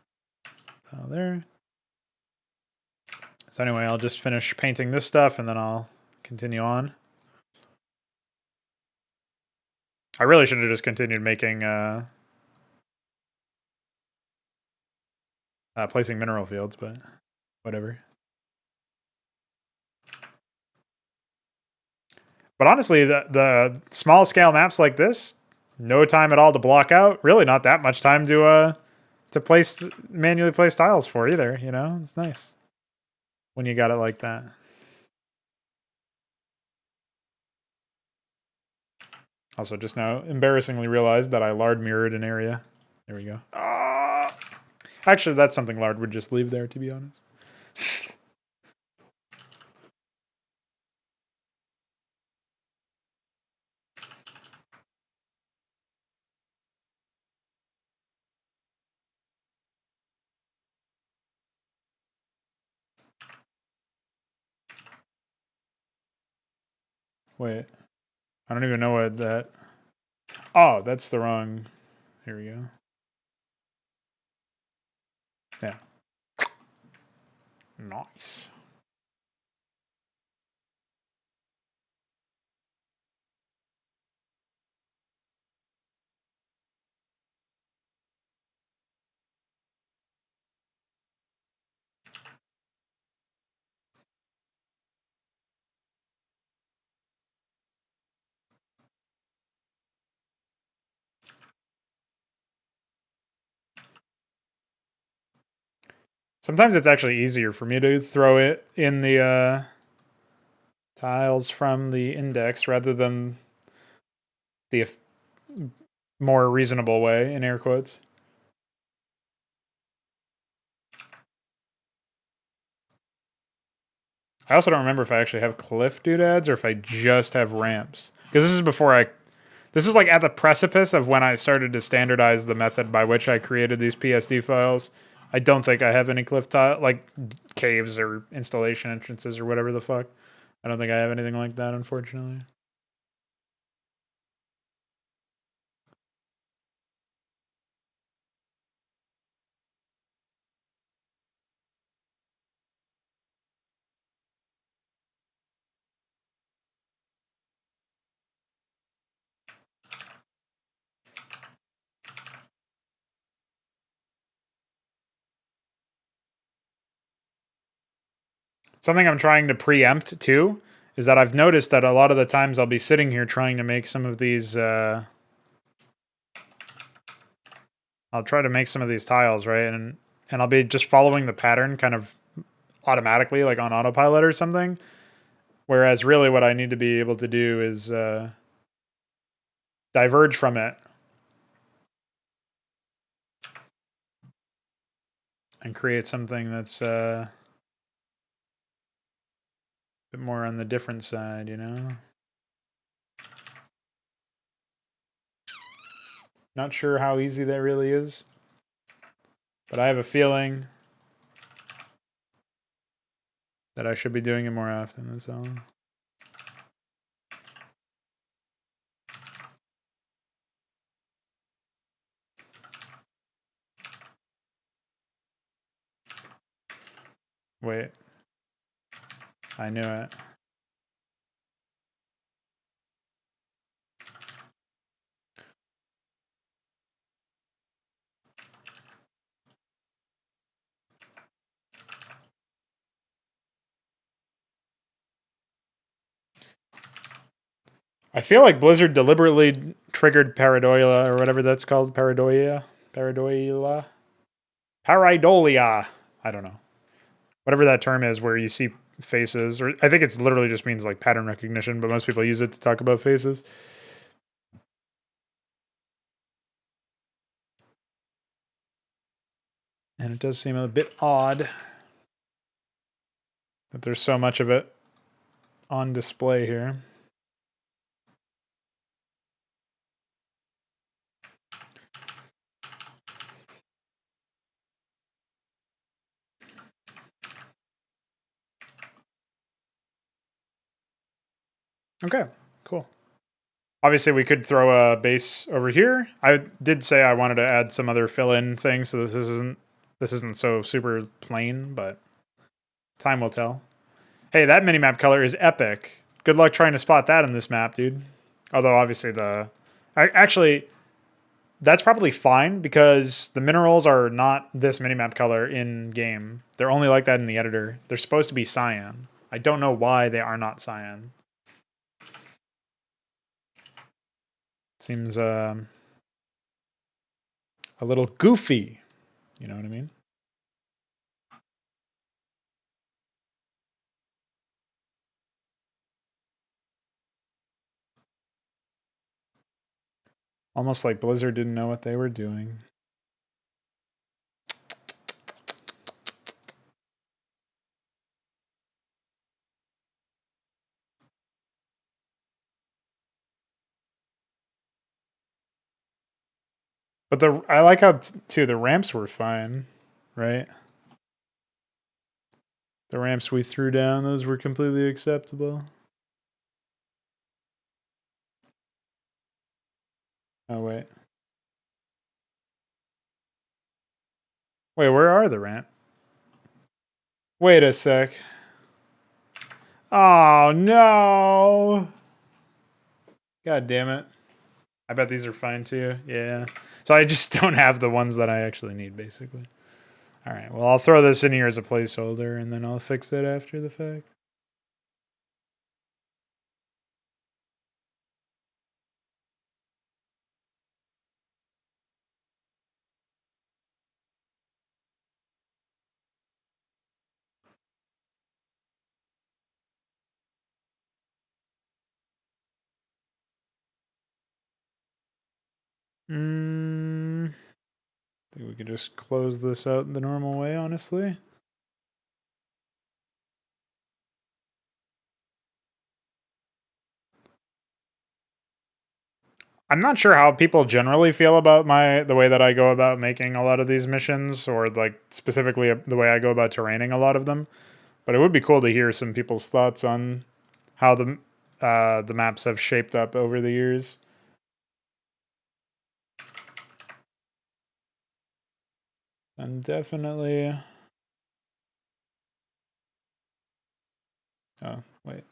tile there. So anyway, I'll just finish painting this stuff and then I'll continue on. I really should have just continued making placing mineral fields, but whatever. But honestly, the small scale maps like this, no time at all to block out. Really, not that much time to manually place tiles for either. You know, it's nice when you got it like that. Also, just now embarrassingly realized that I lard mirrored an area. There we go. Actually, that's something lard would just leave there, to be honest. Wait, I don't even know what that. Oh, that's the wrong. Here we go. Yeah. Nice. Sometimes it's actually easier for me to throw it in the tiles from the index rather than the more reasonable way, in air quotes. I also don't remember if I actually have cliff doodads or if I just have ramps. Because this is before this is like at the precipice of when I started to standardize the method by which I created these PSD files. I don't think I have any cliff tile, like caves or installation entrances or whatever the fuck. I don't think I have anything like that, unfortunately. Something I'm trying to preempt too is that I've noticed that a lot of the times I'll be sitting here trying to make some of these. I'll try to make some of these tiles, right, and I'll be just following the pattern kind of automatically, like on autopilot or something. Whereas really, what I need to be able to do is diverge from it and create something that's a bit more on the different side, you know? Not sure how easy that really is, but I have a feeling that I should be doing it more often, that's all. Wait. I knew it. I feel like Blizzard deliberately triggered Paradoila or whatever that's called. Paradoia? Paradoila? Pareidolia. I don't know. Whatever that term is where you see faces, or I think it's literally just means like pattern recognition, but most people use it to talk about faces. And it does seem a bit odd that there's so much of it on display here. Okay, cool. Obviously, we could throw a base over here. I did say I wanted to add some other fill-in things, so this isn't so super plain, but time will tell. Hey, that minimap color is epic. Good luck trying to spot that in this map, dude. Although obviously actually that's probably fine because the minerals are not this minimap color in game. They're only like that in the editor. They're supposed to be cyan. I don't know why they are not cyan. Seems a little goofy. You know what I mean? Almost like Blizzard didn't know what they were doing. But I like how too the ramps were fine, right? The ramps we threw down, those were completely acceptable. Oh wait. Wait, where are the ramp? Wait a sec. Oh no. God damn it. I bet these are fine too. Yeah. So I just don't have the ones that I actually need, basically. All right. Well, I'll throw this in here as a placeholder, and then I'll fix it after the fact. I think we could just close this out the normal way, honestly. I'm not sure how people generally feel about the way that I go about making a lot of these missions, or like specifically the way I go about terraining a lot of them. But it would be cool to hear some people's thoughts on how the maps have shaped up over the years. And definitely. Oh wait.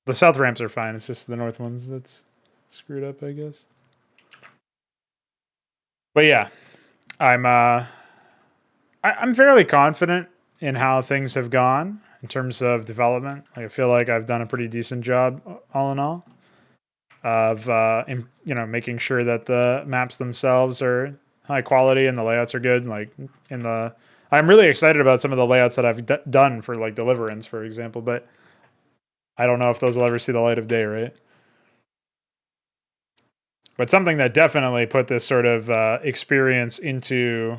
The south ramps are fine. It's just the north ones that's screwed up, I guess. But yeah, I'm fairly confident in how things have gone in terms of development. Like, I feel like I've done a pretty decent job, all in all, of making sure that the maps themselves are high quality and the layouts are good. I'm really excited about some of the layouts that I've done for like Deliverance, for example, but I don't know if those will ever see the light of day, right? But something that definitely put this sort of experience into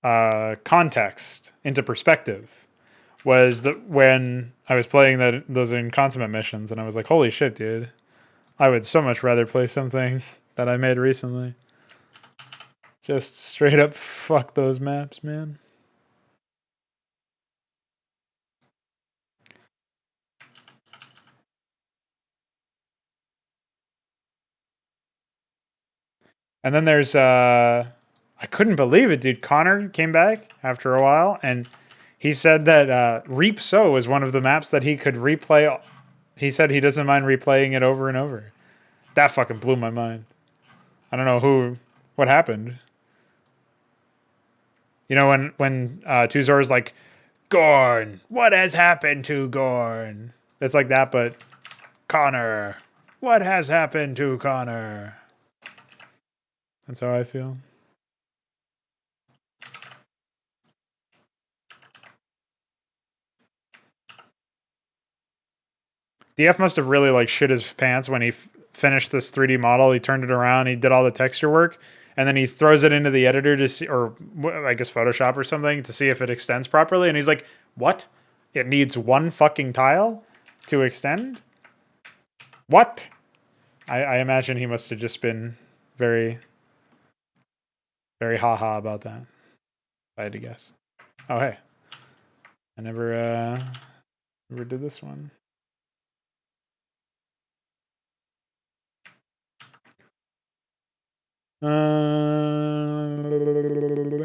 context, into perspective, was that when I was playing those in consummate missions, and I was like, holy shit, dude. I would so much rather play something that I made recently. Just straight up fuck those maps, man. And then there's I couldn't believe it, dude. Connor came back after a while, and he said that Reap So was one of the maps that he could replay. He said he doesn't mind replaying it over and over. That fucking blew my mind. I don't know what happened. You know, when Tuzor's like, Gorn, what has happened to Gorn? It's like that, but Connor, what has happened to Connor? That's how I feel. DF must have really like shit his pants when he finished this 3D model. He turned it around, he did all the texture work, and then he throws it into the editor to see, or I guess Photoshop or something, to see if it extends properly. And he's like, "What? It needs one fucking tile to extend? What?" I imagine he must have just been very, very haha about that. If I had to guess. Oh hey, I never did this one.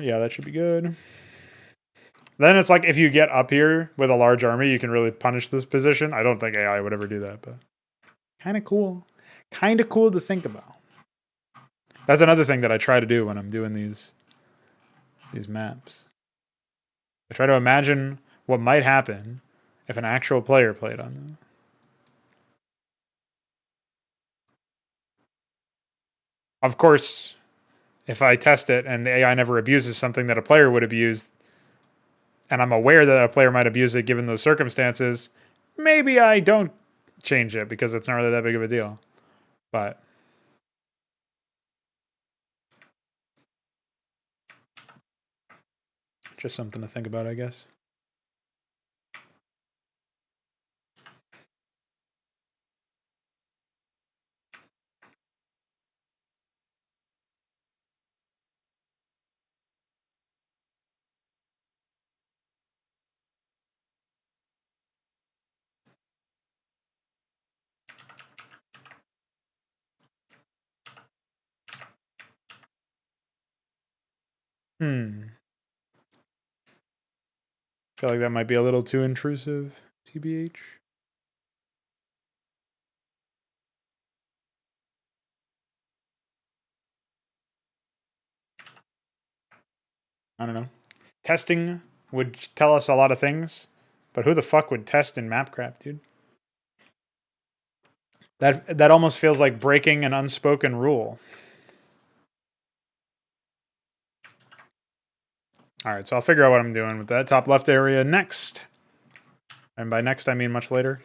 Yeah, that should be good. Then it's like if you get up here with a large army, you can really punish this position. I don't think AI would ever do that, but kind of cool. Kind of cool to think about. That's another thing that I try to do when I'm doing these maps. I try to imagine what might happen If an actual player played on them. Of course, if I test it and the AI never abuses something that a player would abuse, and I'm aware that a player might abuse it given those circumstances, maybe I don't change it because it's not really that big of a deal. But just something to think about, I guess. I feel like that might be a little too intrusive, TBH. I don't know. Testing would tell us a lot of things, but who the fuck would test in Mapcraft, dude? That almost feels like breaking an unspoken rule. All right, so I'll figure out what I'm doing with that top left area next. And by next, I mean much later.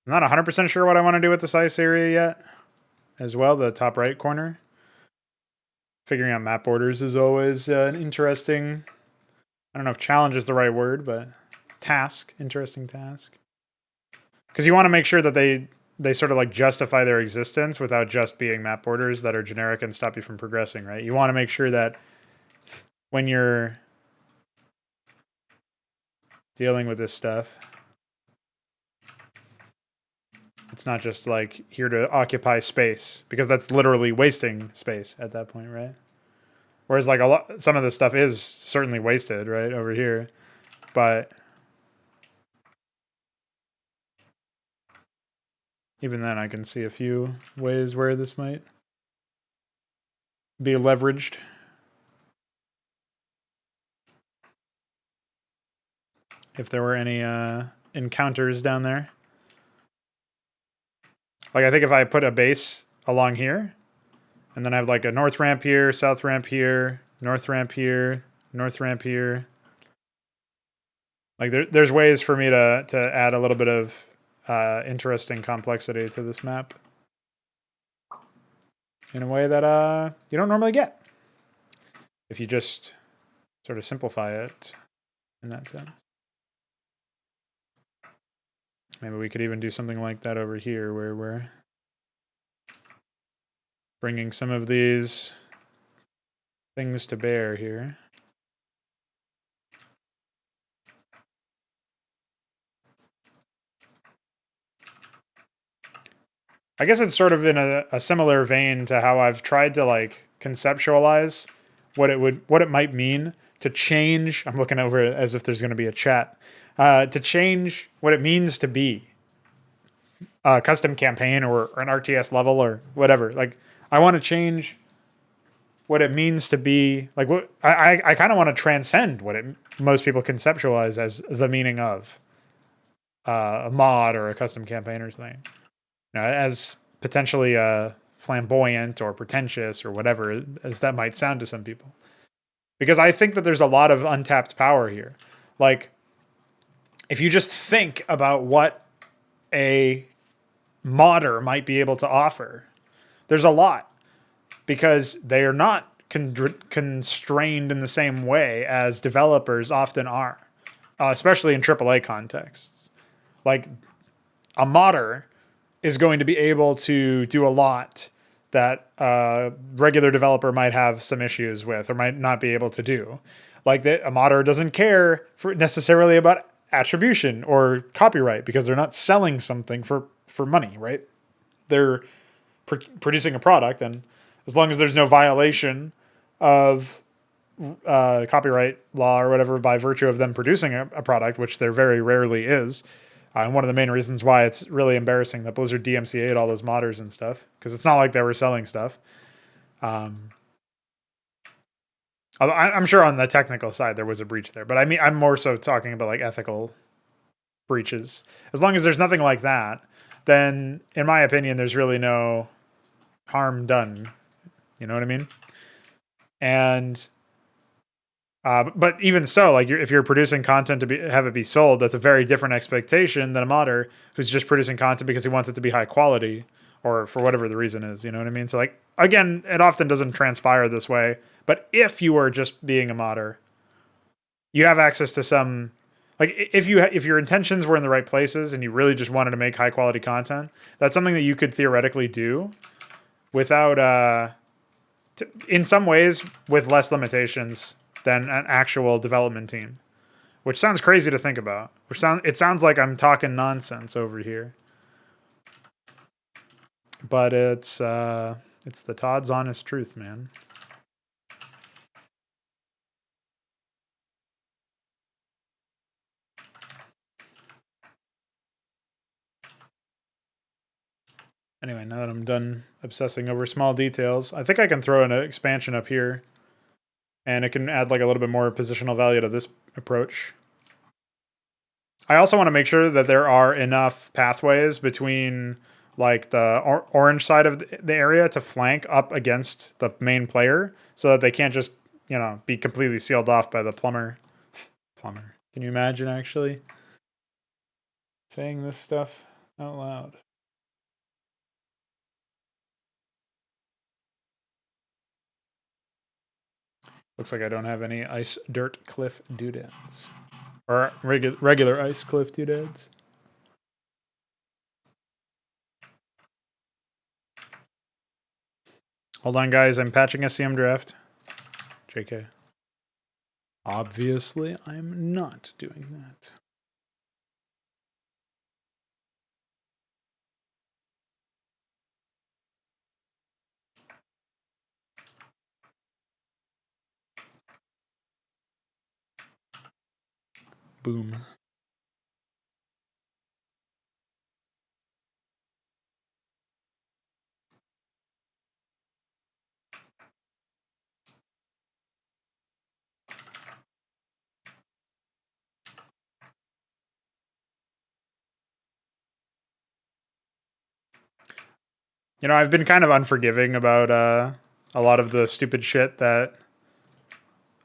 I'm not 100% sure what I want to do with this ice area yet. As well, the top right corner. Figuring out map borders is always an interesting, I don't know if challenge is the right word, but task, interesting task. Because you want to make sure that they sort of like justify their existence without just being map borders that are generic and stop you from progressing, right? You want to make sure that when you're dealing with this stuff, it's not just like here to occupy space, because that's literally wasting space at that point, right? Whereas like some of this stuff is certainly wasted, right, over here, but even then I can see a few ways where this might be leveraged. If there were any encounters down there. Like I think if I put a base along here, and then I have like a north ramp here, south ramp here, north ramp here, north ramp here. Like there's ways for me to add a little bit of interesting complexity to this map in a way that you don't normally get if you just sort of simplify it in that sense. Maybe we could even do something like that over here where we're bringing some of these things to bear here. I guess it's sort of in a similar vein to how I've tried to like conceptualize what it might mean to change. I'm looking over it as if there's going to be a chat. To change what it means to be a custom campaign or an RTS level or whatever. Like I want to change what it means to be like what I kind of want to transcend what most people conceptualize as the meaning of a mod or a custom campaign or something. You know, as potentially flamboyant or pretentious or whatever as that might sound to some people, because I think that there's a lot of untapped power here. Like if you just think about what a modder might be able to offer, there's a lot, because they are not constrained in the same way as developers often are, especially in AAA contexts. Like a modder is going to be able to do a lot that a regular developer might have some issues with or might not be able to do. Like that, a modder doesn't care necessarily about attribution or copyright because they're not selling something for money, right? They're producing a product, and as long as there's no violation of copyright law or whatever by virtue of them producing a product, which there very rarely is. And one of the main reasons why it's really embarrassing that Blizzard DMCA'd all those modders and stuff, because it's not like they were selling stuff. Although I'm sure on the technical side there was a breach there, but I mean I'm more so talking about like ethical breaches. As long as there's nothing like that, then in my opinion, there's really no harm done. You know what I mean? And but even so, like if you're producing content to have it be sold, that's a very different expectation than a modder who's just producing content because he wants it to be high quality or for whatever the reason is. You know what I mean? So like again, it often doesn't transpire this way. But if you were just being a modder, you have access to some. Like if your intentions were in the right places and you really just wanted to make high quality content, that's something that you could theoretically do without in some ways with less limitations than an actual development team, which sounds crazy to think about. It sounds like I'm talking nonsense over here, but it's the Todd's honest truth, man. Anyway, now that I'm done obsessing over small details, I think I can throw in an expansion up here, and it can add like a little bit more positional value to this approach. I also want to make sure that there are enough pathways between like the orange side of the area to flank up against the main player so that they can't just, be completely sealed off by the plumber. Plumber. Can you imagine actually saying this stuff out loud? Looks like I don't have any ice dirt cliff doodads. Or regular ice cliff doodads. Hold on, guys. I'm patching SCM draft. JK. Obviously, I'm not doing that. Boom. I've been kind of unforgiving about a lot of the stupid shit that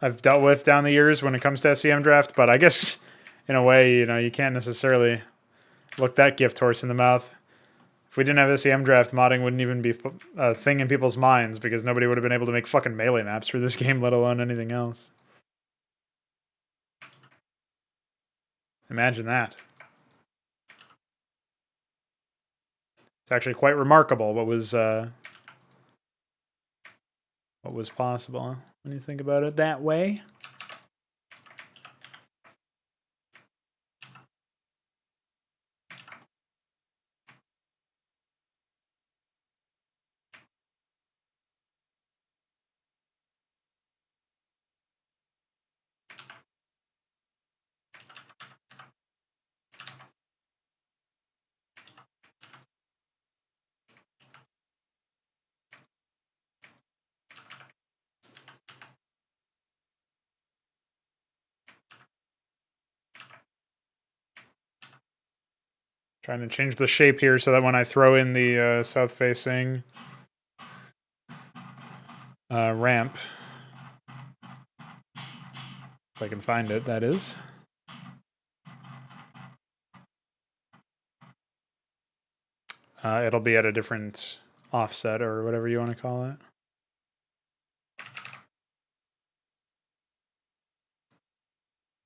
I've dealt with down the years when it comes to SCM draft, but I guess in a way, you can't necessarily look that gift horse in the mouth. If we didn't have SCM draft, modding wouldn't even be a thing in people's minds because nobody would have been able to make fucking melee maps for this game, let alone anything else. Imagine that. It's actually quite remarkable what was possible when you think about it that way. Trying to change the shape here so that when I throw in the south-facing ramp, if I can find it, that is. It'll be at a different offset or whatever you want to call it.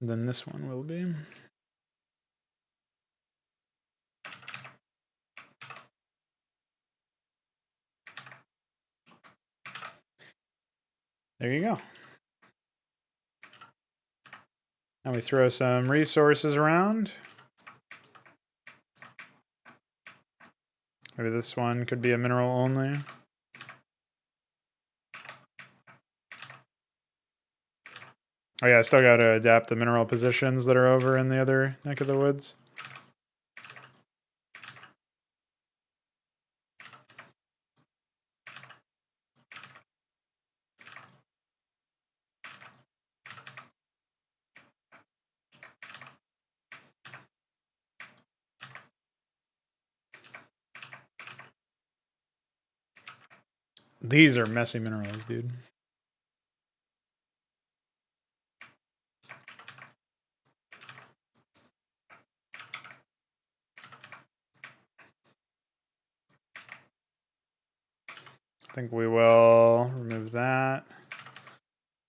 Then this one will be. There you go. Now we throw some resources around. Maybe this one could be a mineral only. Oh yeah, I still got to adapt the mineral positions that are over in the other neck of the woods. These are messy minerals, dude. I think we will remove that.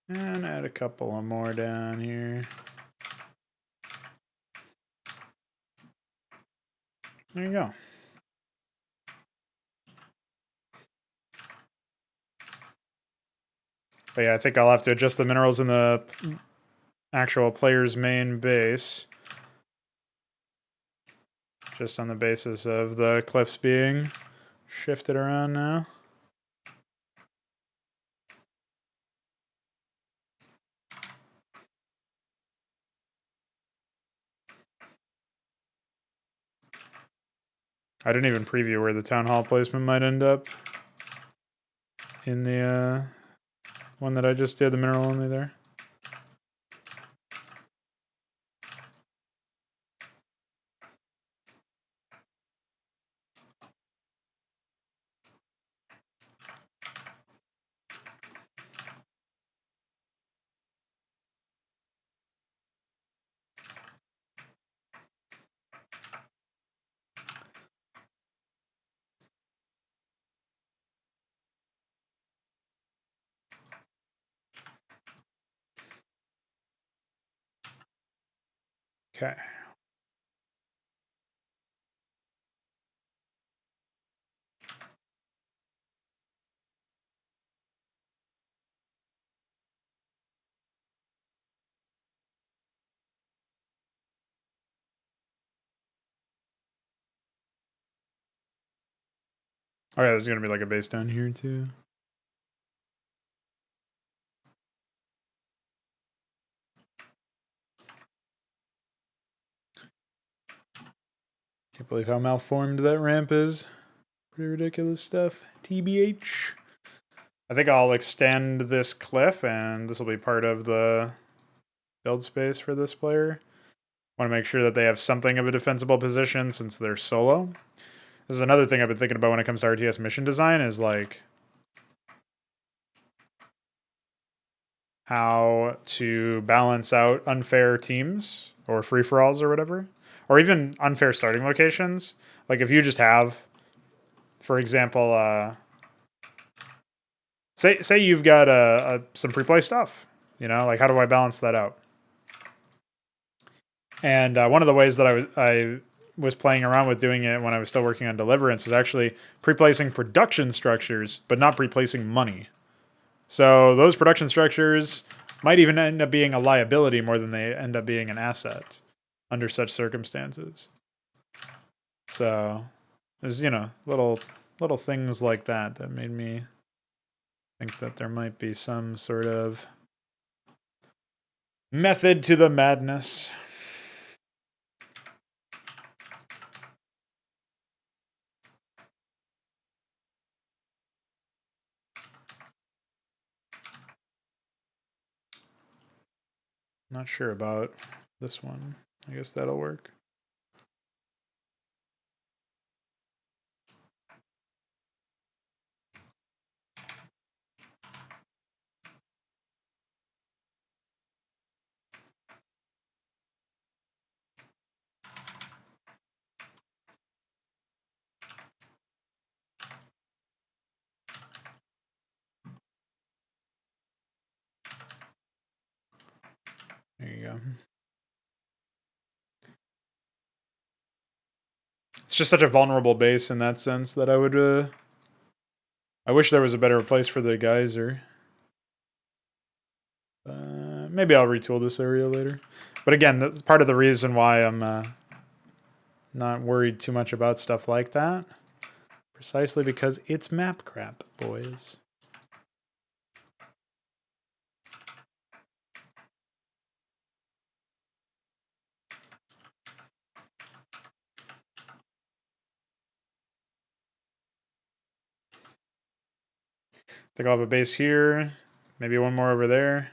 And add a couple of more down here. There you go. But yeah, I think I'll have to adjust the minerals in the actual player's main base. Just on the basis of the cliffs being shifted around now. I didn't even preview where the town hall placement might end up in the one that I just did, the mineral only there. Okay. Oh yeah, there's gonna be like a base down here too. Can't believe how malformed that ramp is. Pretty ridiculous stuff. TBH. I think I'll extend this cliff, and this will be part of the build space for this player. Want to make sure that they have something of a defensible position since they're solo. This is another thing I've been thinking about when it comes to RTS mission design is like how to balance out unfair teams or free-for-alls or whatever, or even unfair starting locations. Like if you just have, for example, say you've got some pre-play stuff, you know, like how do I balance that out? And one of the ways that I was playing around with doing it when I was still working on Deliverance was actually pre-placing production structures, but not pre-placing money. So those production structures might even end up being a liability more than they end up being an asset under such circumstances. So there's, you know, little things like that that made me think that there might be some sort of method to the madness. Not sure about this one. I guess that'll work. There you go. It's just such a vulnerable base in that sense that I would. I wish there was a better place for the geyser. Maybe I'll retool this area later. But again, that's part of the reason why I'm not worried too much about stuff like that. Precisely because it's map crap, boys. I think I'll have a base here. Maybe one more over there.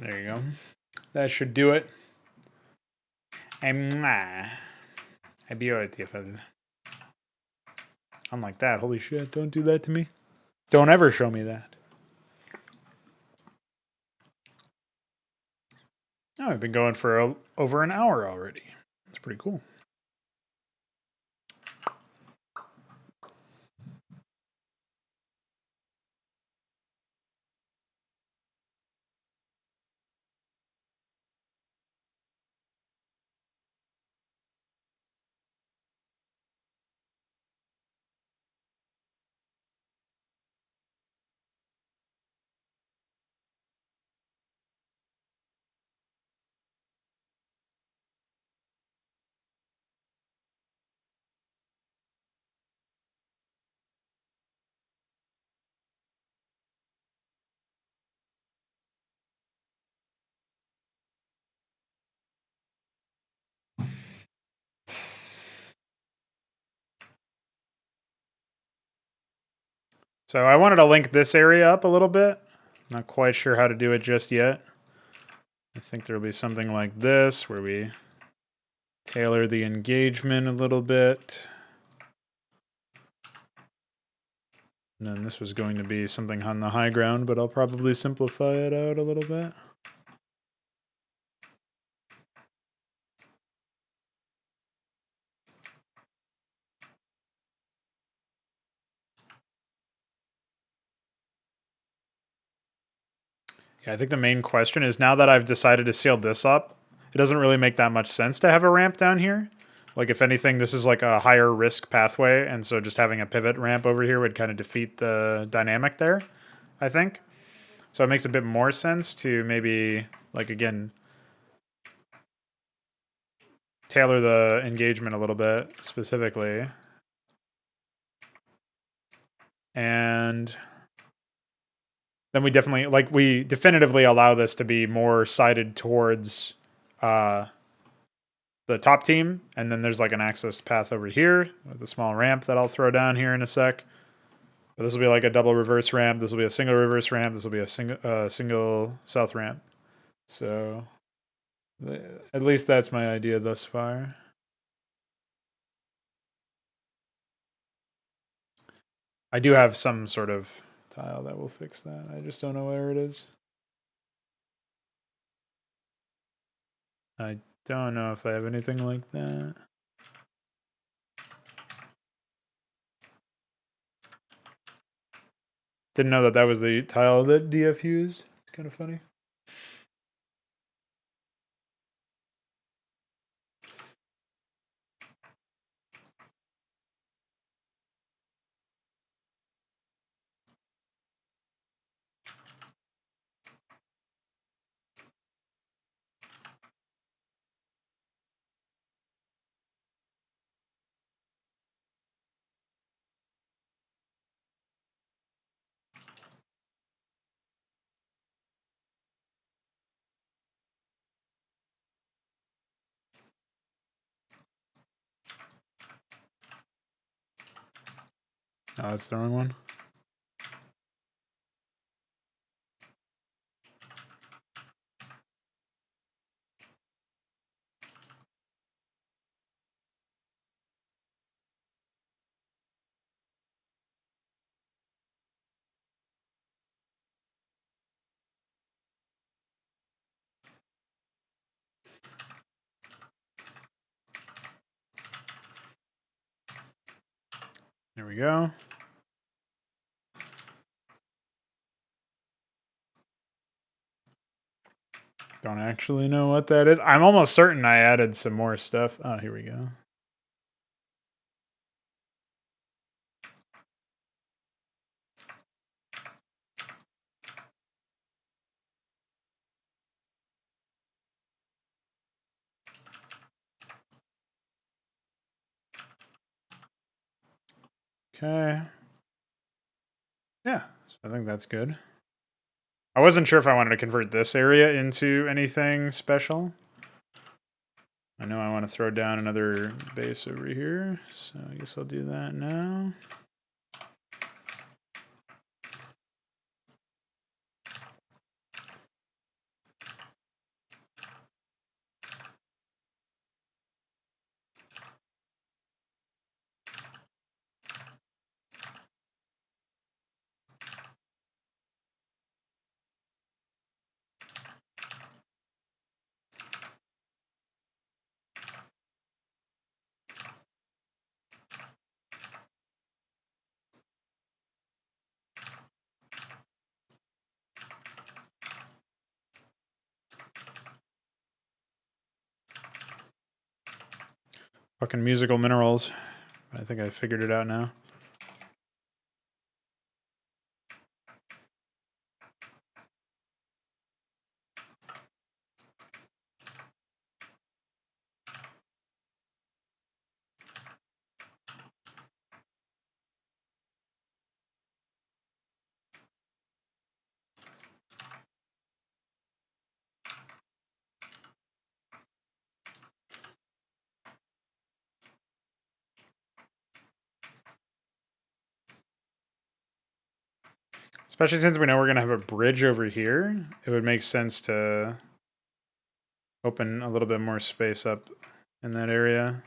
There you go. That should do it. Unlike that, holy shit, don't do that to me. Don't ever show me that. Oh, I've been going for over an hour already. That's pretty cool. So I wanted to link this area up a little bit. Not quite sure how to do it just yet. I think there'll be something like this where we tailor the engagement a little bit. And then this was going to be something on the high ground, but I'll probably simplify it out a little bit. Yeah, I think the main question is, now that I've decided to seal this up, it doesn't really make that much sense to have a ramp down here. Like, if anything, this is like a higher risk pathway, and so just having a pivot ramp over here would kind of defeat the dynamic there, I think. So it makes a bit more sense to maybe, like, again, tailor the engagement a little bit specifically. And then we definitively allow this to be more sided towards the top team. And then there's like an access path over here with a small ramp that I'll throw down here in a sec. But this will be like a double reverse ramp. This will be a single reverse ramp. This will be a single south ramp. So at least that's my idea thus far. I do have some sort of tile that will fix that. I just don't know where it is. I don't know if I have anything like that. Didn't know that that was the tile that DF used. It's kind of funny. Oh, that's the wrong one. There we go. Don't actually know what that is. I'm almost certain I added some more stuff. Oh, here we go. Okay. Yeah, I think that's good. I wasn't sure if I wanted to convert this area into anything special. I know I want to throw down another base over here, so I guess I'll do that now. Fucking musical minerals. I think I figured it out now. Especially since we know we're going to have a bridge over here, it would make sense to open a little bit more space up in that area.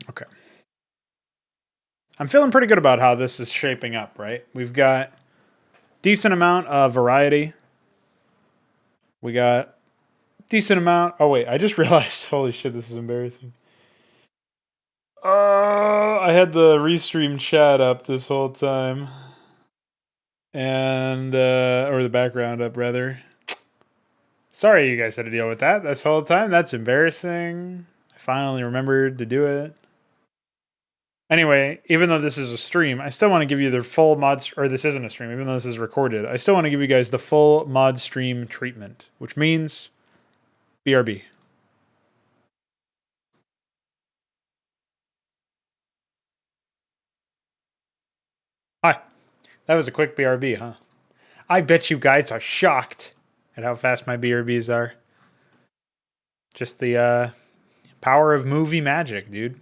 Okay. I'm feeling pretty good about how this is shaping up, right? We've got decent amount of variety. We got decent amount. Oh, wait. I just realized. Holy shit, this is embarrassing. I had the restream chat up this whole time. And, or the background up, rather. Sorry you guys had to deal with that this whole time. That's embarrassing. I finally remembered to do it. Anyway, even though this is a stream, I still want to give you the full mod, or this isn't a stream, even though this is recorded, I still want to give you guys the full mod stream treatment, which means BRB. Hi. That was a quick BRB, huh? I bet you guys are shocked at how fast my BRBs are. Just the power of movie magic, dude.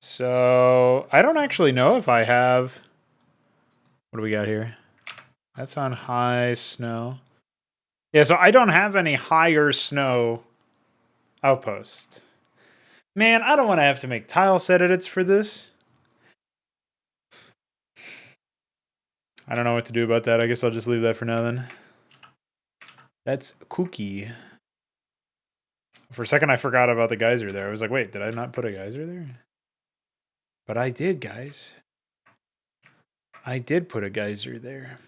So, I don't actually know if I have... What do we got here? That's on high snow. Yeah, so I don't have any higher snow outpost. Man, I don't want to have to make tile set edits for this. I don't know what to do about that. I guess I'll just leave that for now then. That's kooky. For a second, I forgot about the geyser there. I was like, wait, did I not put a geyser there? But I did, guys. I did put a geyser there.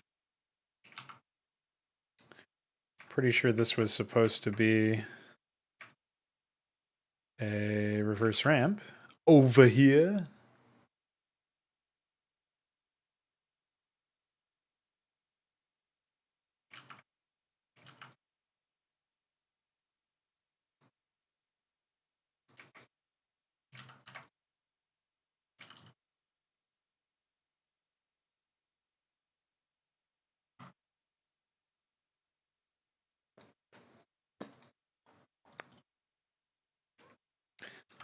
Pretty sure this was supposed to be a reverse ramp over here.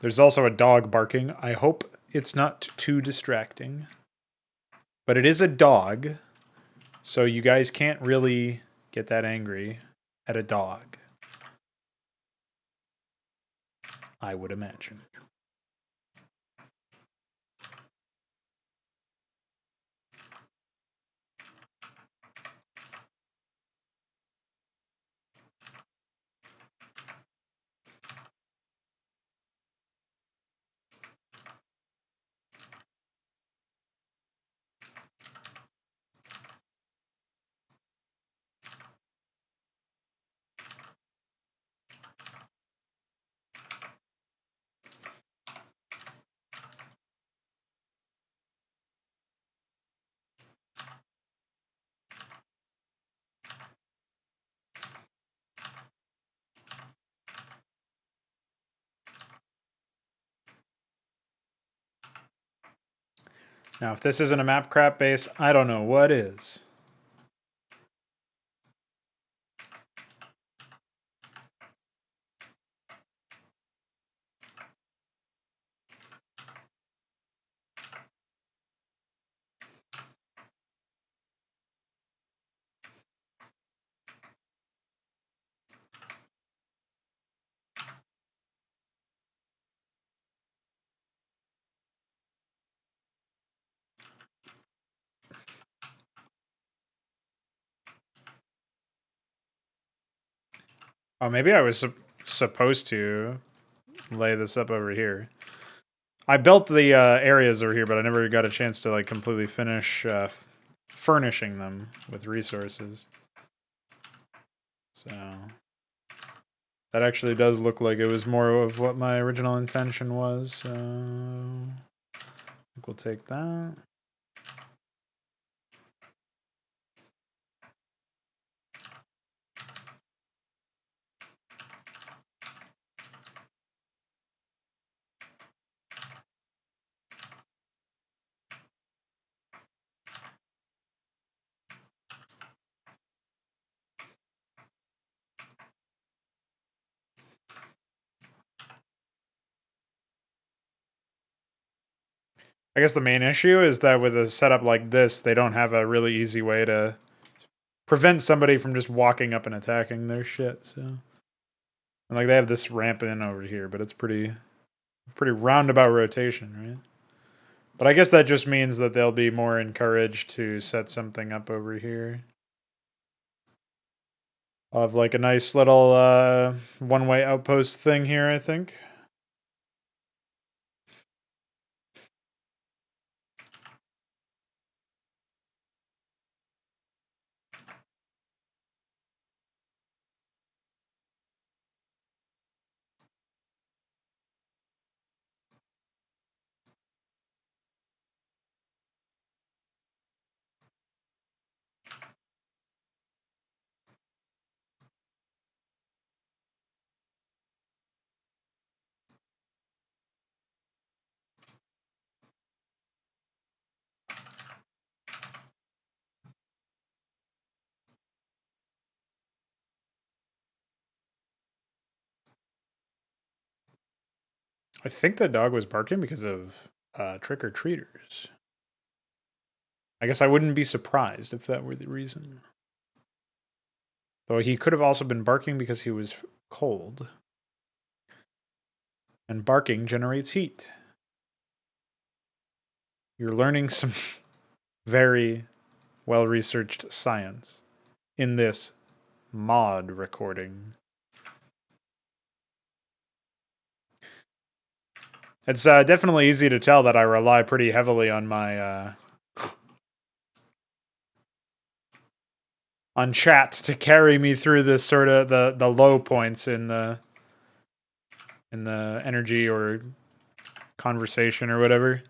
There's also a dog barking. I hope it's not too distracting. But it is a dog, so you guys can't really get that angry at a dog, I would imagine. Now, if this isn't a map crap base, I don't know what is. Oh, maybe I was supposed to lay this up over here. I built the areas over here, but I never got a chance to like completely finish furnishing them with resources. So that actually does look like it was more of what my original intention was. So I think we'll take that. I guess the main issue is that with a setup like this, they don't have a really easy way to prevent somebody from just walking up and attacking their shit. So, and like they have this ramp in over here, but it's pretty roundabout rotation, right? But I guess that just means that they'll be more encouraged to set something up over here. I'll have like a nice little one-way outpost thing here, I think. I think the dog was barking because of trick-or-treaters. I guess I wouldn't be surprised if that were the reason. Though he could have also been barking because he was cold. And barking generates heat. You're learning some very well-researched science in this mod recording. It's definitely easy to tell that I rely pretty heavily on my on chat to carry me through this sort of the low points in the energy or conversation or whatever.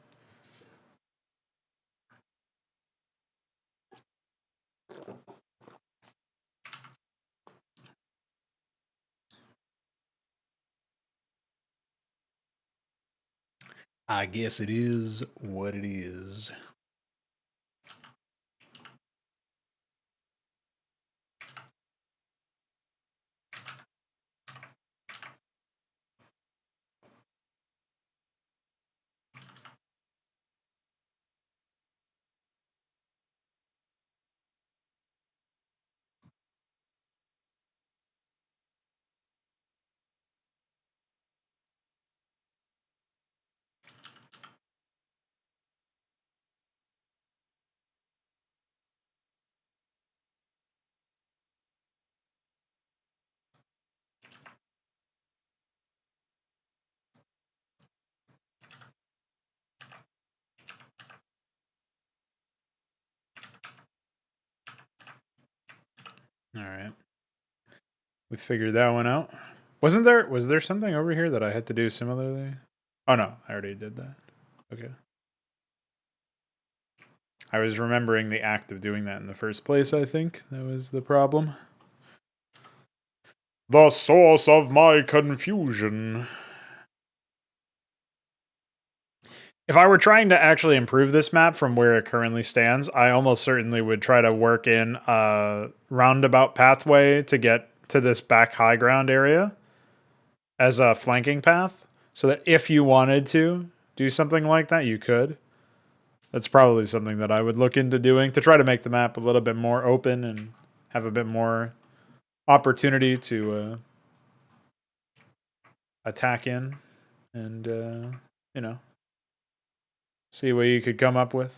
I guess it is what it is. All right. We figured that one out. Was there something over here that I had to do similarly? Oh no, I already did that. Okay. I was remembering the act of doing that in the first place, I think. That was the problem. The source of my confusion. If I were trying to actually improve this map from where it currently stands, I almost certainly would try to work in a roundabout pathway to get to this back high ground area as a flanking path, so that if you wanted to do something like that, you could. That's probably something that I would look into doing to try to make the map a little bit more open and have a bit more opportunity to attack in and, you know, see what you could come up with.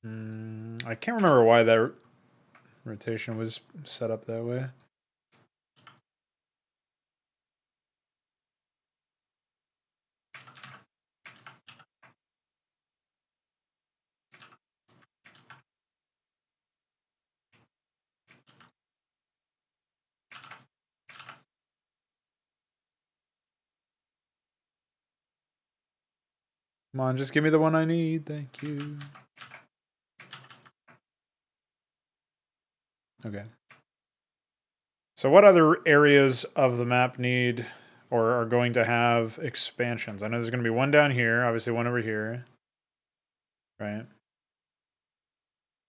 I can't remember why that rotation was set up that way. Come on, just give me the one I need. Thank you. Okay. So what other areas of the map need or are going to have expansions? I know there's going to be one down here, obviously one over here. Right.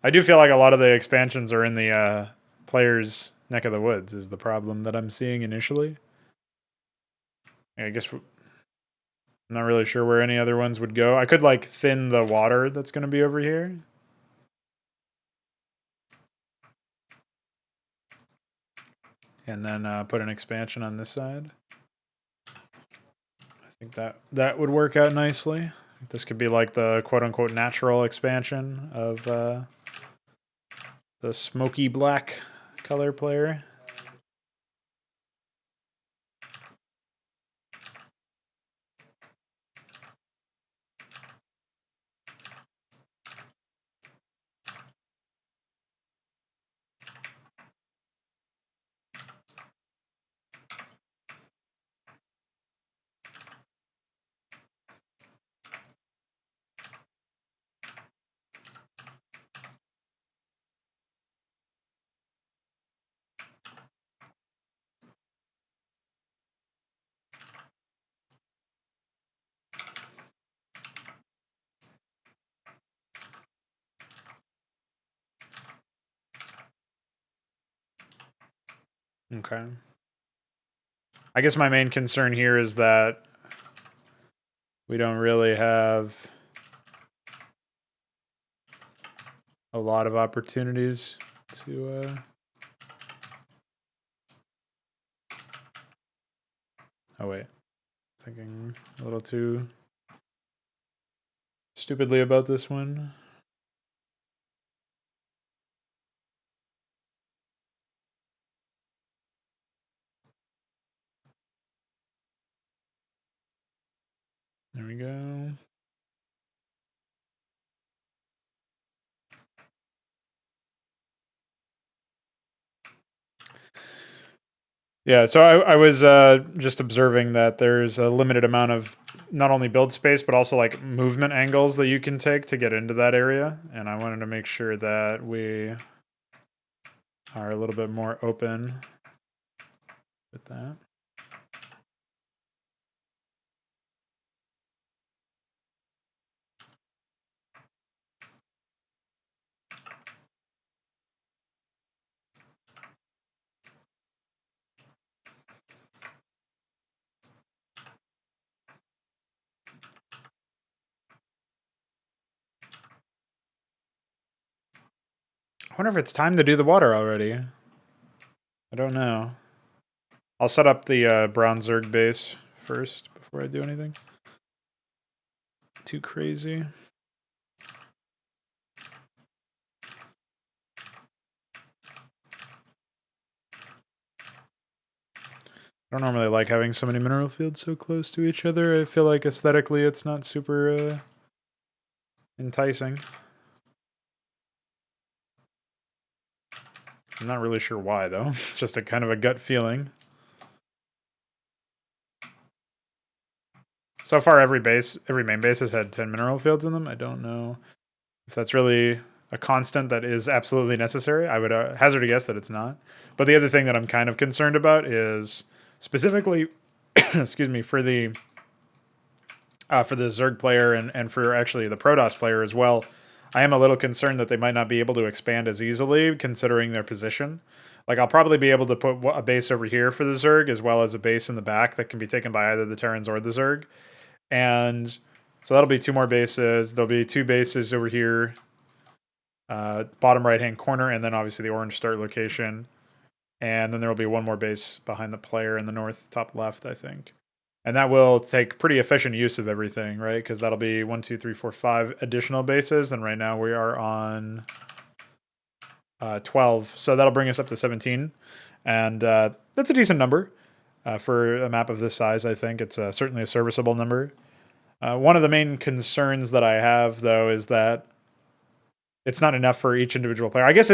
I do feel like a lot of the expansions are in the players' neck of the woods is the problem that I'm seeing initially. I guess I'm not really sure where any other ones would go. I could like thin the water that's going to be over here. And then put an expansion on this side. I think that would work out nicely. This could be like the quote-unquote natural expansion of the smoky black color player. Okay. I guess my main concern here is that we don't really have a lot of opportunities to oh wait. Thinking a little too stupidly about this one. There we go. Yeah, so I was just observing that there's a limited amount of not only build space, but also like movement angles that you can take to get into that area. And I wanted to make sure that we are a little bit more open with that. I wonder if it's time to do the water already. I don't know. I'll set up the brown Zerg base first before I do anything too crazy. I don't normally like having so many mineral fields so close to each other. I feel like aesthetically it's not super enticing. I'm not really sure why though. Just a kind of a gut feeling. So far every main base has had 10 mineral fields in them. I don't know if that's really a constant that is absolutely necessary. I would hazard a guess that it's not. But the other thing that I'm kind of concerned about is specifically excuse me, for the Zerg player and for actually the Protoss player as well, I am a little concerned that they might not be able to expand as easily considering their position. Like I'll probably be able to put a base over here for the Zerg as well as a base in the back that can be taken by either the Terrans or the Zerg. And so that'll be two more bases. There'll be two bases over here, bottom right-hand corner, and then obviously the orange start location. And then there will be one more base behind the player in the north top left, I think. And that will take pretty efficient use of everything, right? Because that'll be 1, 2, 3, 4, 5 additional bases. And right now we are on 12. So that'll bring us up to 17. And that's a decent number for a map of this size, I think. It's certainly a serviceable number. One of the main concerns that I have, though, is that it's not enough for each individual player. I guess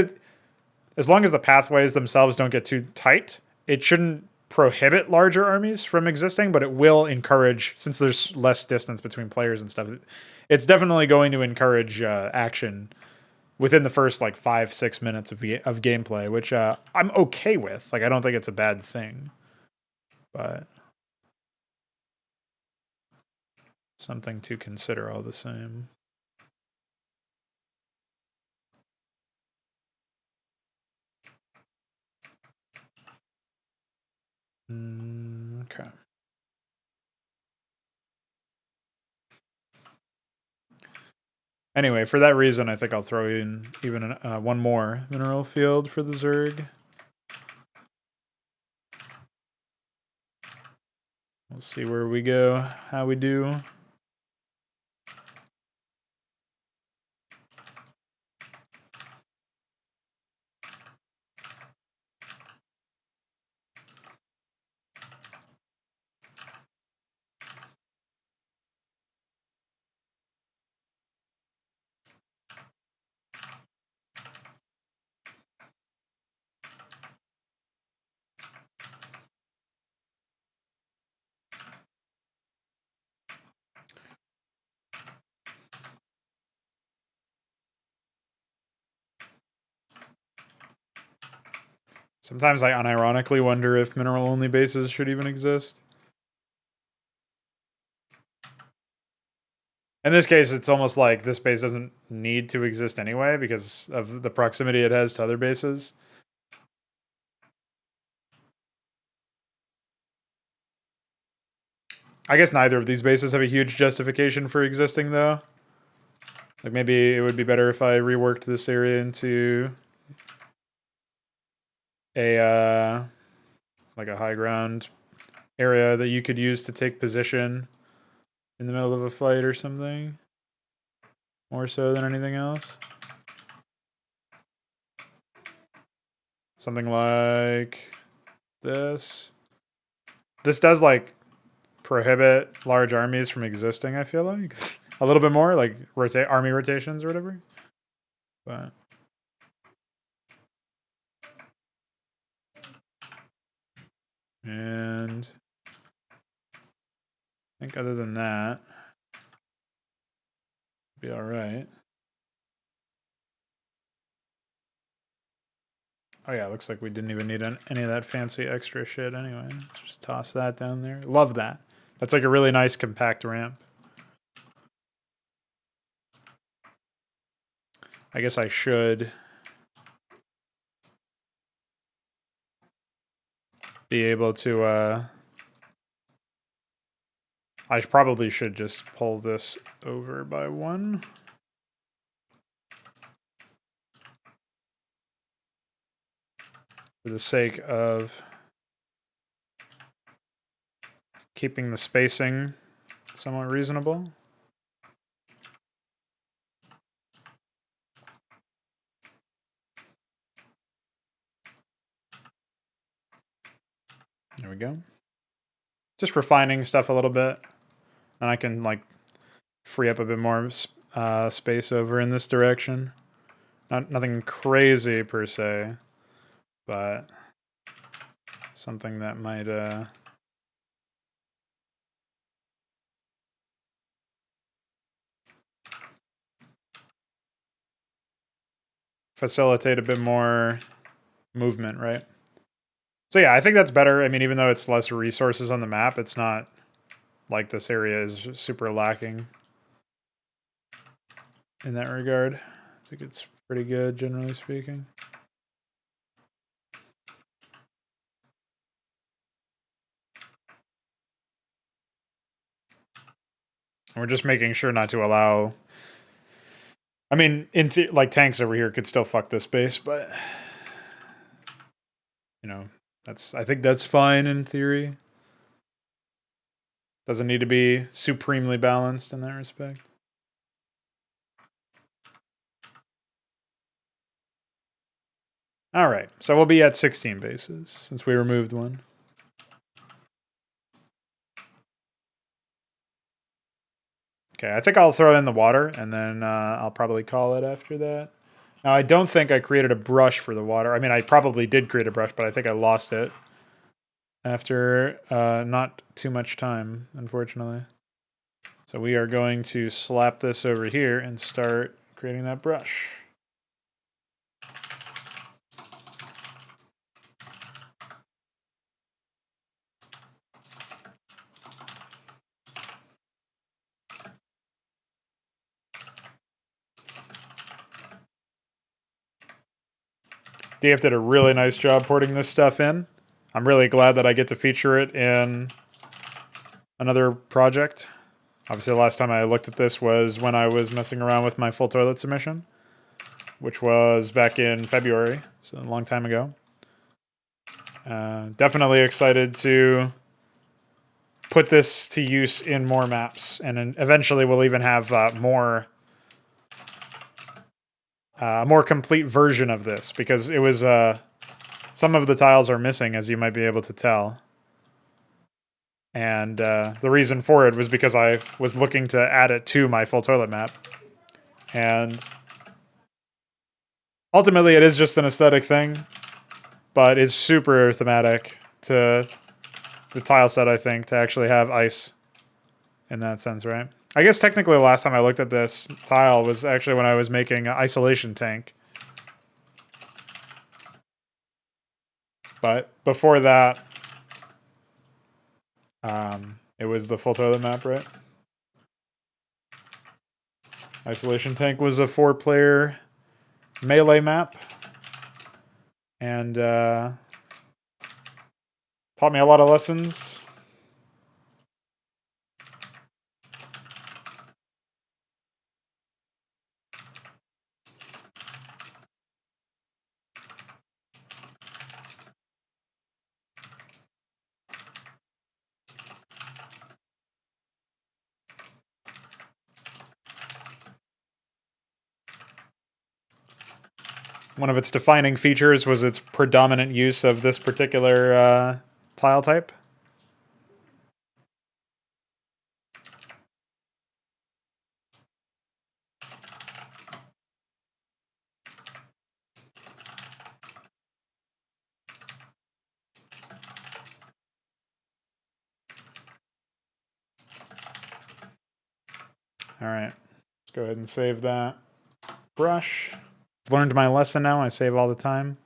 as long as the pathways themselves don't get too tight, it shouldn't prohibit larger armies from existing, but it will encourage, since there's less distance between players and stuff, it's definitely going to encourage action within the first like 5-6 minutes of gameplay, which I'm okay with. Like, I don't think it's a bad thing, but something to consider all the same. Okay. Anyway, for that reason, I think I'll throw in even one more mineral field for the Zerg. We'll see where we go, how we do. Sometimes I unironically wonder if mineral-only bases should even exist. In this case, it's almost like this base doesn't need to exist anyway because of the proximity it has to other bases. I guess neither of these bases have a huge justification for existing, though. Like, maybe it would be better if I reworked this area into a like a high ground area that you could use to take position in the middle of a fight or something, more so than anything else. Something like this. This does like prohibit large armies from existing, I feel like. A little bit more, like army rotations or whatever. But and I think other than that, be all right. Oh yeah, looks like we didn't even need any of that fancy extra shit anyway. Just toss that down there. Love that. That's like a really nice compact ramp. I guess I should be able to I probably should just pull this over by 1. For the sake of keeping the spacing somewhat reasonable. There we go. Just refining stuff a little bit. And I can like free up a bit more space over in this direction. Nothing crazy per se, but something that might facilitate a bit more movement, right? So yeah, I think that's better. I mean, even though it's less resources on the map, it's not like this area is super lacking in that regard. I think it's pretty good, generally speaking. And we're just making sure not to allow... I mean, like tanks over here could still fuck this base, but... You know, I think that's fine in theory. Doesn't need to be supremely balanced in that respect. All right, so we'll be at 16 bases since we removed one. Okay, I think I'll throw in the water, and then I'll probably call it after that. Now, I don't think I created a brush for the water. I mean, I probably did create a brush, but I think I lost it after not too much time, unfortunately. So we are going to slap this over here and start creating that brush. DF did a really nice job porting this stuff in. I'm really glad that I get to feature it in another project. Obviously, the last time I looked at this was when I was messing around with my full toilet submission, which was back in February, so a long time ago. Definitely excited to put this to use in more maps, and then eventually we'll even have a more complete version of this, because it was some of the tiles are missing, as you might be able to tell. And the reason for it was because I was looking to add it to my full toilet map. And ultimately, it is just an aesthetic thing, but it's super thematic to the tile set, I think, to actually have ice in that sense, right? I guess technically the last time I looked at this tile was actually when I was making an isolation tank. But before that, it was the full toilet map, right? Isolation tank was a 4-player melee map. And taught me a lot of lessons. One of its defining features was its predominant use of this particular tile type. All right, let's go ahead and save that brush. Learned my lesson now. I save all the time.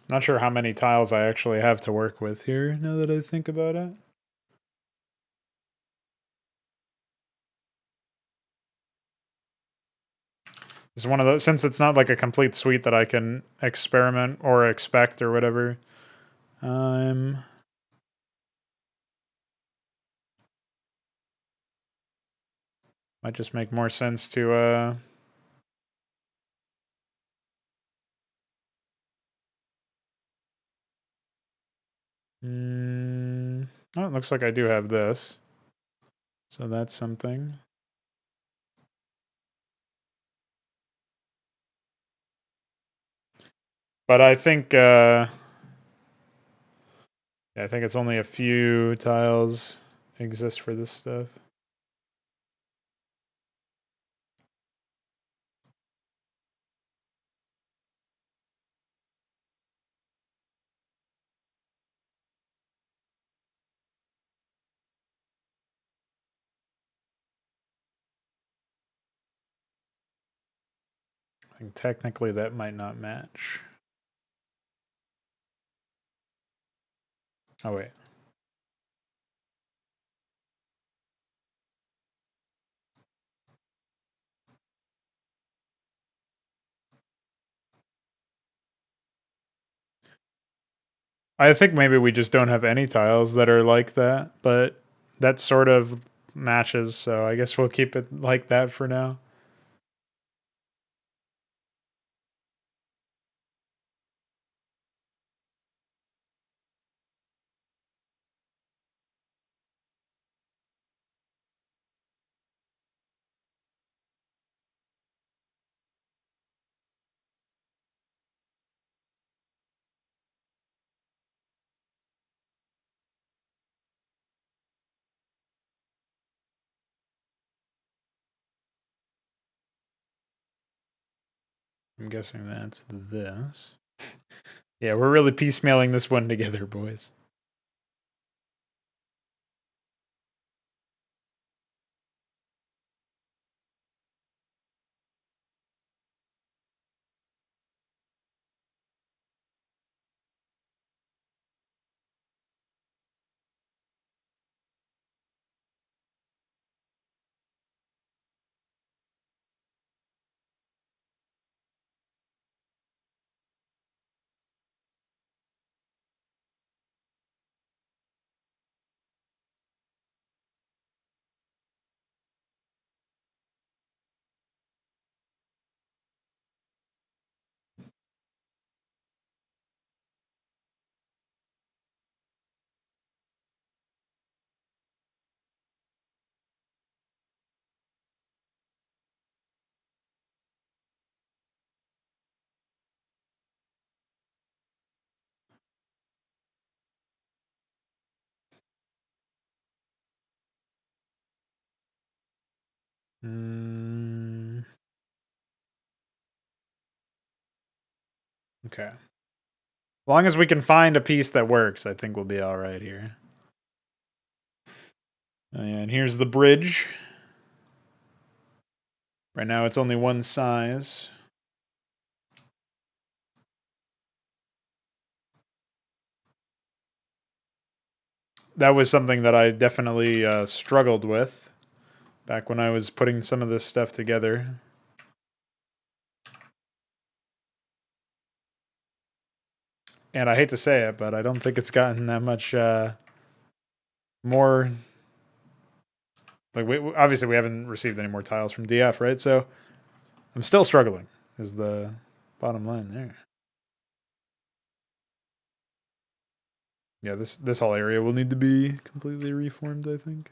Not sure how many tiles I actually have to work with here, now that I think about it. It's one of those, since it's not like a complete suite that I can experiment or expect or whatever. Might just make more sense to oh, it looks like I do have this. So that's something. But I think I think it's only a few tiles exist for this stuff. think technically that might not match. Oh, wait. I think maybe we just don't have any tiles that are like that, but that sort of matches, so I guess we'll keep it like that for now. I'm guessing that's this. Yeah, we're really piecemealing this one together, boys. Okay. As long as we can find a piece that works, I think we'll be all right here. And here's the bridge. Right now it's only one size. That was something that I definitely struggled with back when I was putting some of this stuff together. And I hate to say it, but I don't think it's gotten that much more. Like, obviously, we haven't received any more tiles from DF, right? So I'm still struggling, is the bottom line there. Yeah, this whole area will need to be completely reformed, I think.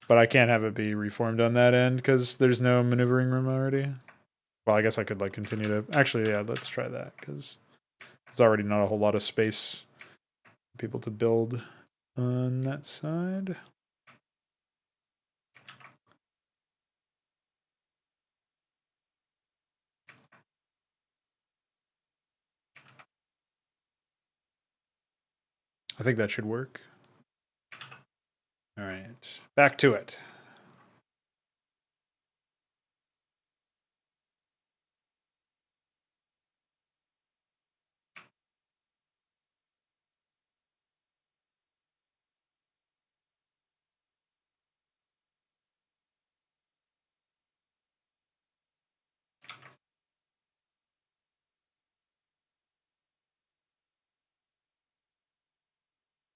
But I can't have it be reformed on that end because there's no maneuvering room already. Well, I guess I could like continue to. Actually, yeah, let's try that because there's already not a whole lot of space for people to build on that side. I think that should work. All right, back to it.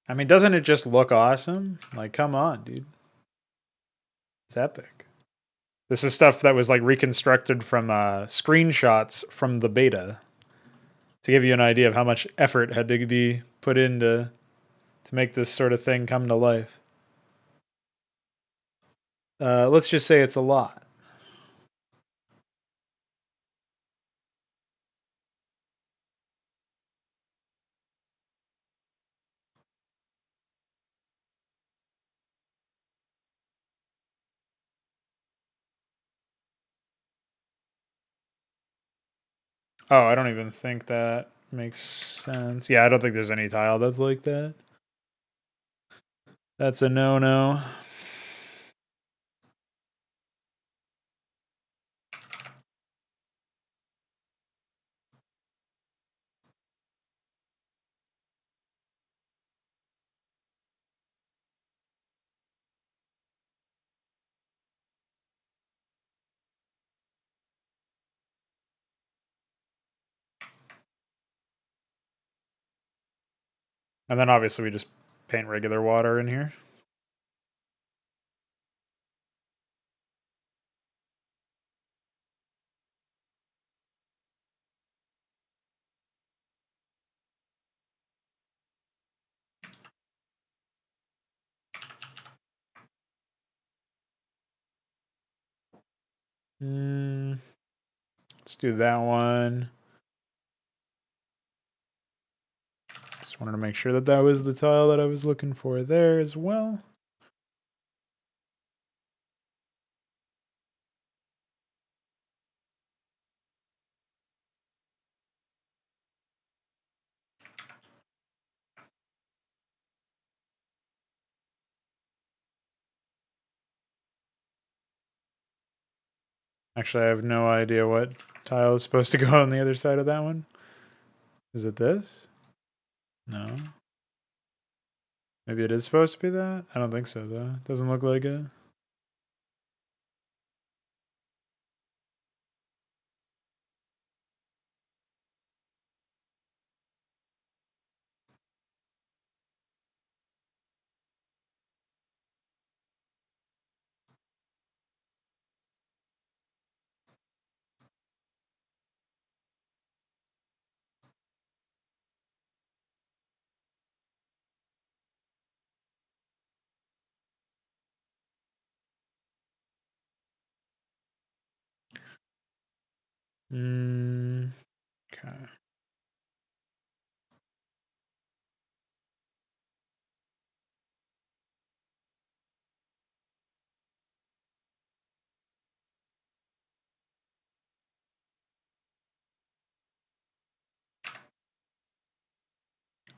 I mean, doesn't it just look awesome? Like, come on, dude. It's epic. This is stuff that was like reconstructed from screenshots from the beta to give you an idea of how much effort had to be put into to make this sort of thing come to life. Let's just say it's a lot. Oh, I don't even think that makes sense. Yeah, I don't think there's any tile that's like that. That's a no-no. And then obviously we just paint regular water in here. Let's do that one. Just wanted to make sure that that was the tile that I was looking for there as well. Actually, I have no idea what tile is supposed to go on the other side of that one. Is it this? No. Maybe it is supposed to be that? I don't think so, though. Doesn't look like it. Okay.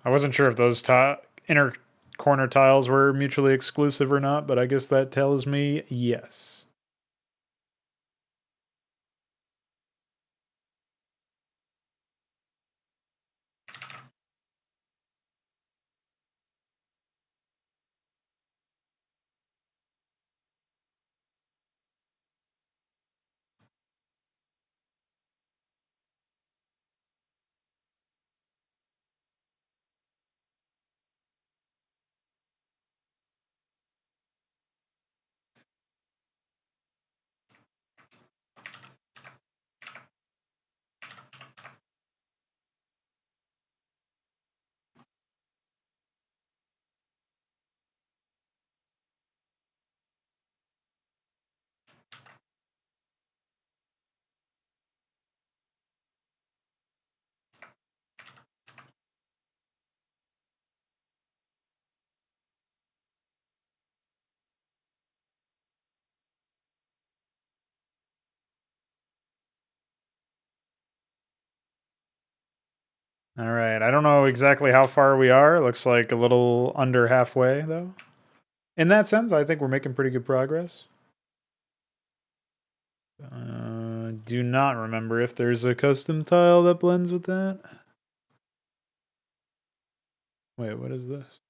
I wasn't sure if those inner corner tiles were mutually exclusive or not, but I guess that tells me yes. All right. I don't know exactly how far we are. Looks like a little under halfway, though. In that sense, I think we're making pretty good progress. Do not remember if there's a custom tile that blends with that. Wait, what is this?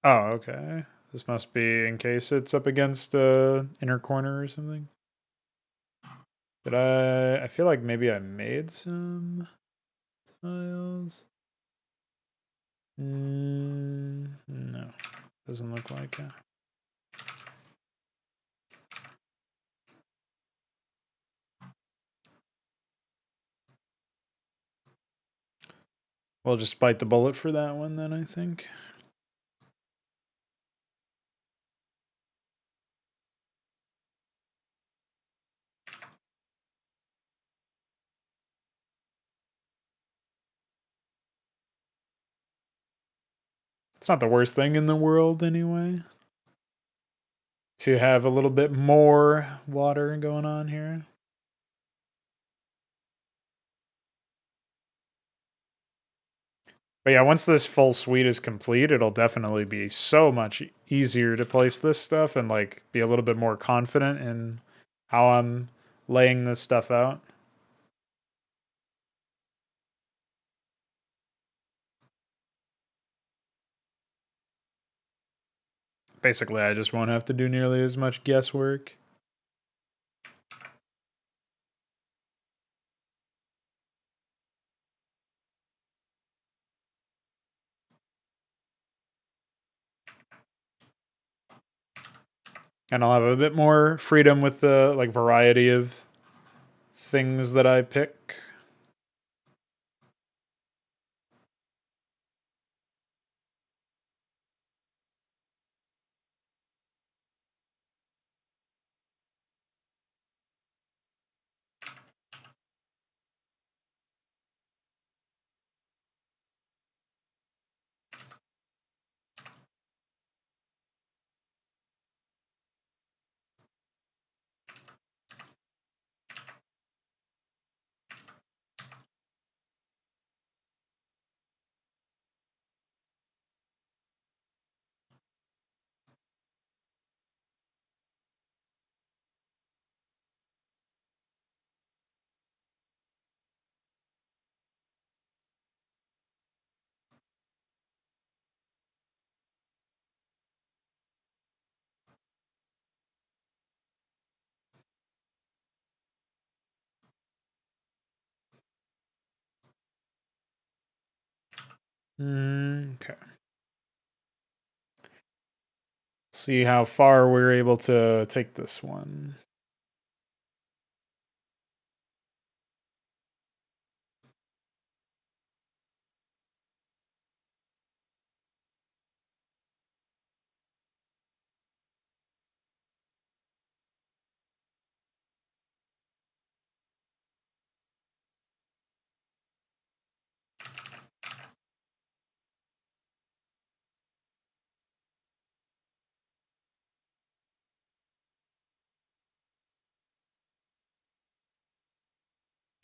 Oh, okay. This must be in case it's up against inner corner or something. Did I feel like maybe I made some tiles. No, doesn't look like it. We'll just bite the bullet for that one then, I think. It's not the worst thing in the world anyway. To have a little bit more water going on here. But yeah, once this full suite is complete, it'll definitely be so much easier to place this stuff and like be a little bit more confident in how I'm laying this stuff out. Basically, I just won't have to do nearly as much guesswork. And I'll have a bit more freedom with the like variety of things that I pick. Okay. See how far we're able to take this one.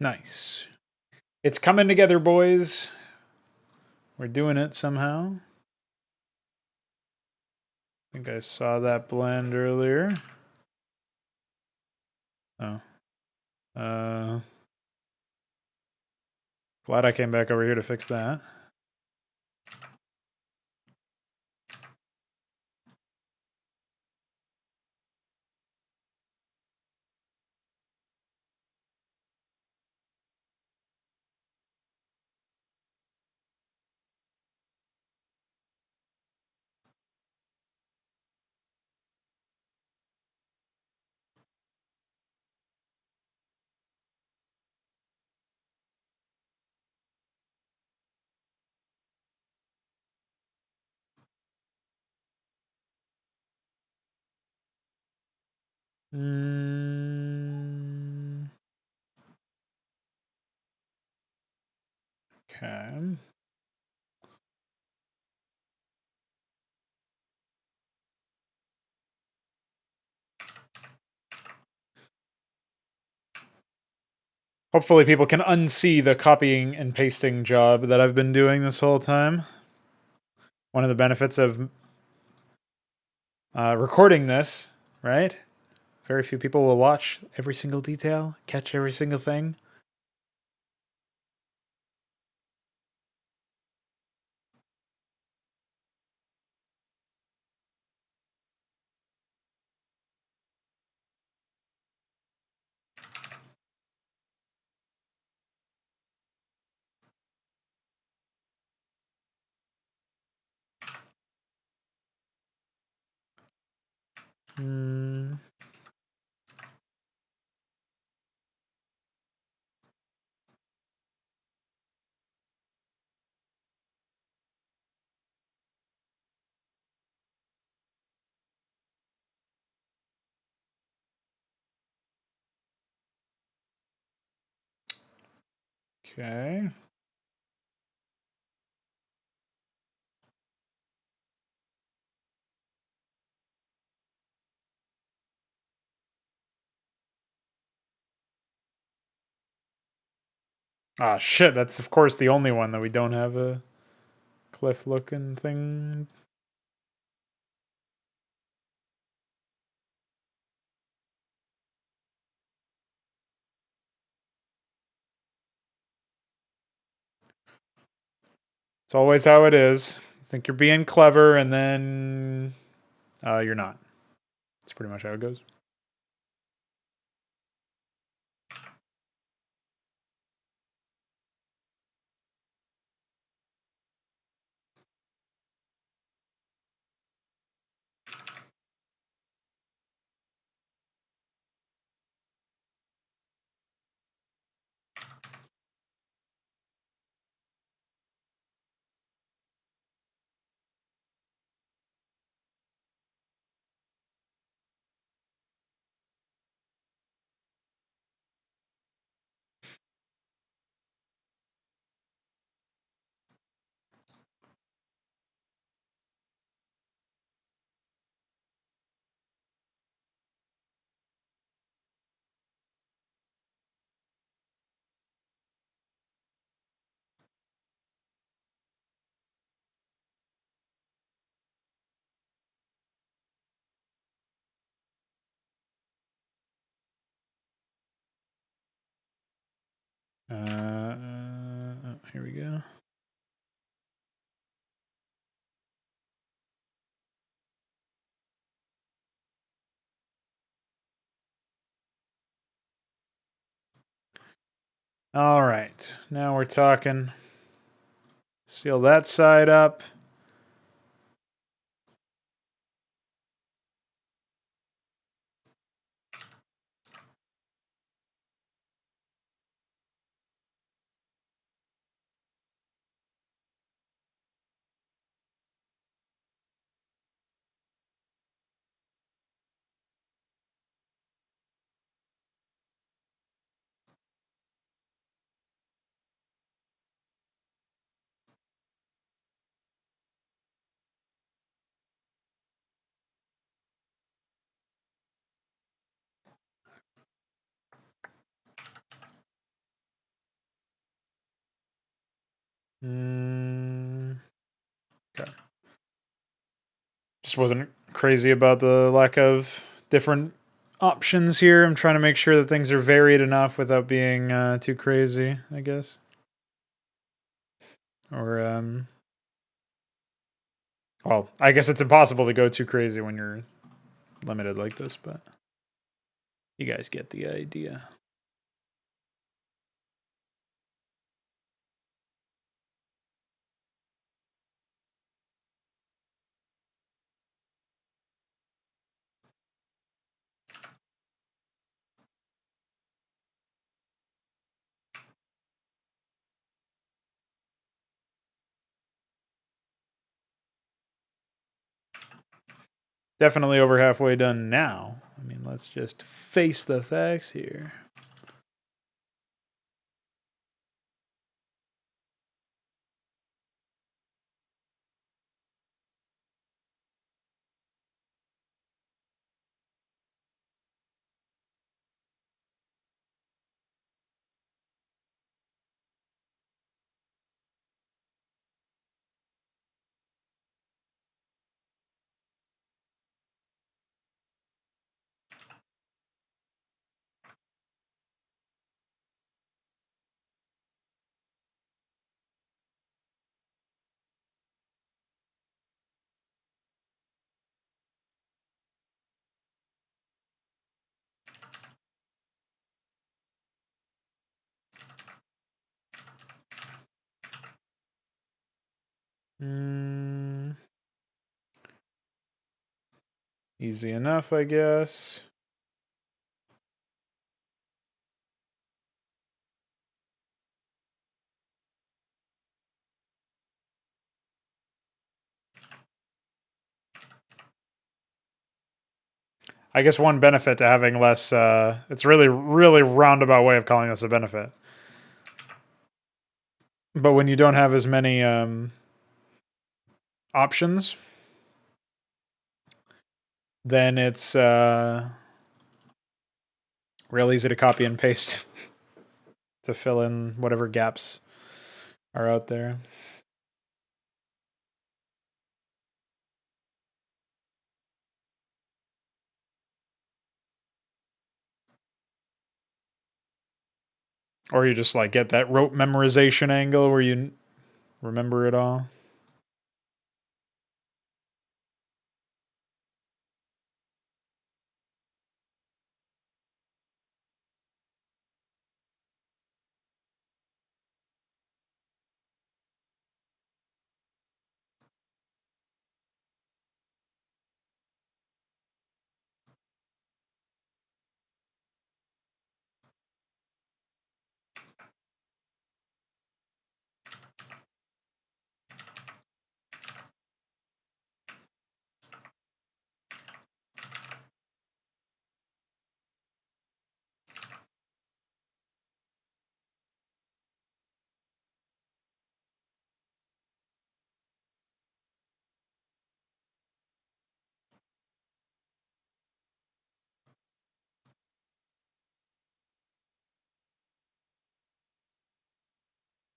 Nice. It's coming together, boys. We're doing it somehow. I think I saw that blend earlier. Oh. Glad I came back over here to fix that. Okay. Hopefully people can unsee the copying and pasting job that I've been doing this whole time. One of the benefits of recording this, right? Very few people will watch every single detail, catch every single thing. Okay. Ah, shit, that's of course the only one that we don't have a cliff looking thing. It's always how it is. You think you're being clever and then you're not. That's pretty much how it goes. Here we go. All right, now we're talking. Seal that side up. Okay. Just wasn't crazy about the lack of different options here. I'm trying to make sure that things are varied enough without being too crazy, I guess. Or, well, I guess it's impossible to go too crazy when you're limited like this, but you guys get the idea. Definitely over halfway done now. I mean, let's just face the facts here. Easy enough, I guess. I guess one benefit to having less, it's really roundabout way of calling this a benefit. But when you don't have as many options, then it's real easy to copy and paste to fill in whatever gaps are out there. Or you just like get that rote memorization angle where you remember it all.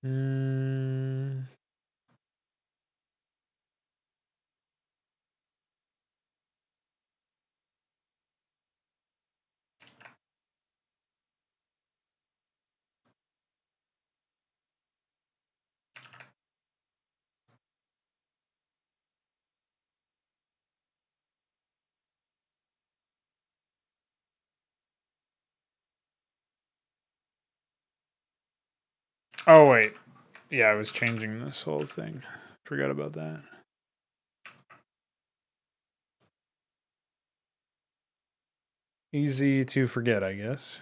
Mm. Oh, wait. Yeah, I was changing this whole thing. Forgot about that. Easy to forget, I guess.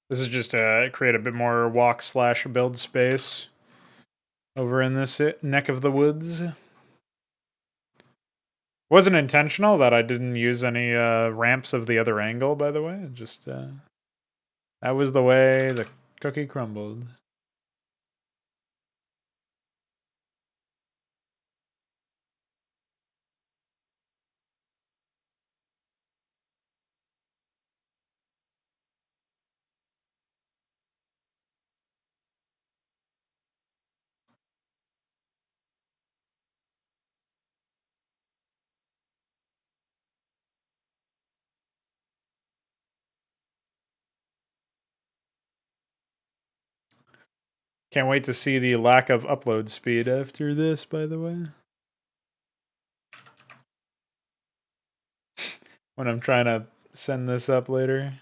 This is just to create a bit more walk/build space over in this neck of the woods. Wasn't intentional that I didn't use any ramps of the other angle, by the way. Just that was the way the cookie crumbled. Can't wait to see the lack of upload speed after this, by the way. When I'm trying to send this up later.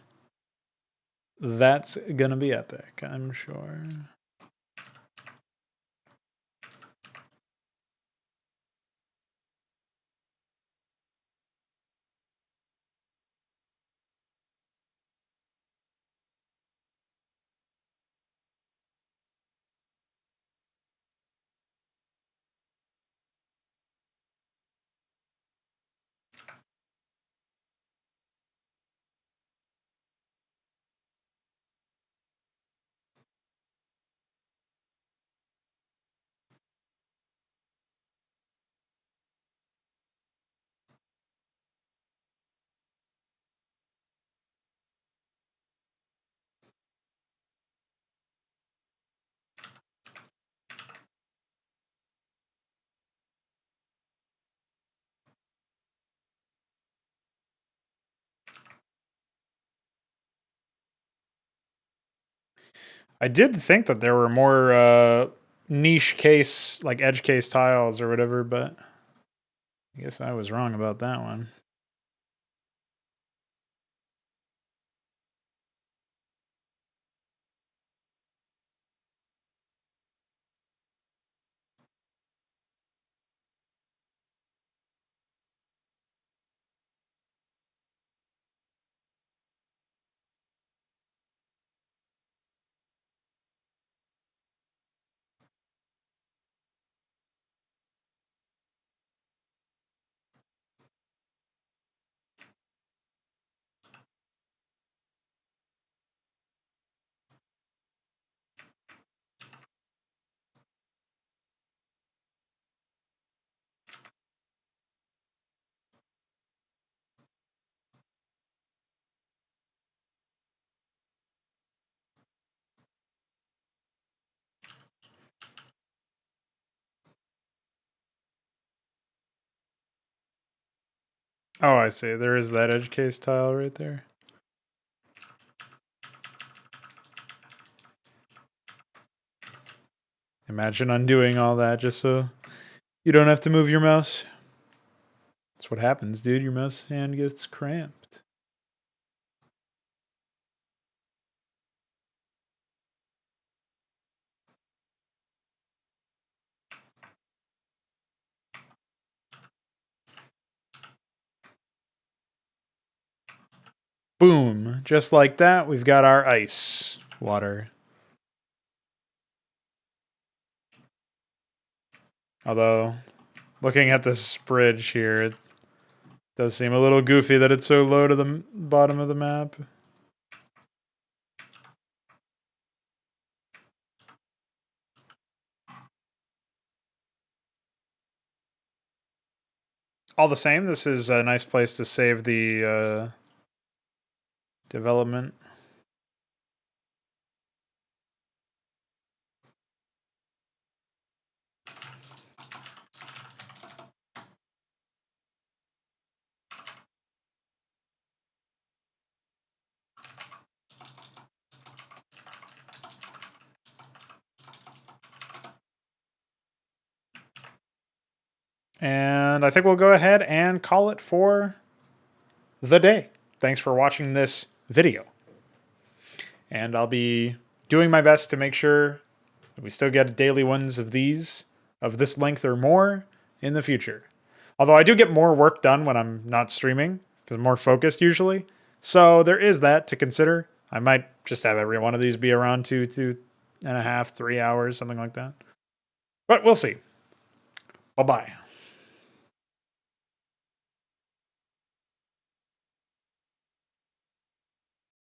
That's gonna be epic, I'm sure. I did think that there were more niche case, like edge case tiles or whatever, but I guess I was wrong about that one. Oh, I see. There is that edge case tile right there. Imagine undoing all that just so you don't have to move your mouse. That's what happens, dude. Your mouse hand gets cramped. Boom. Just like that, we've got our ice water. Although, looking at this bridge here, it does seem a little goofy that it's so low to the bottom of the map. all the same, this is a nice place to save the development. And I think we'll go ahead and call it for the day. Thanks for watching this video. And I'll be doing my best to make sure that we still get daily ones of these, of this length or more, in the future. Although I do get more work done when I'm not streaming, because I'm more focused usually. So there is that to consider. I might just have every one of these be around 2.5, 3 hours, something like that. But we'll see. Bye-bye.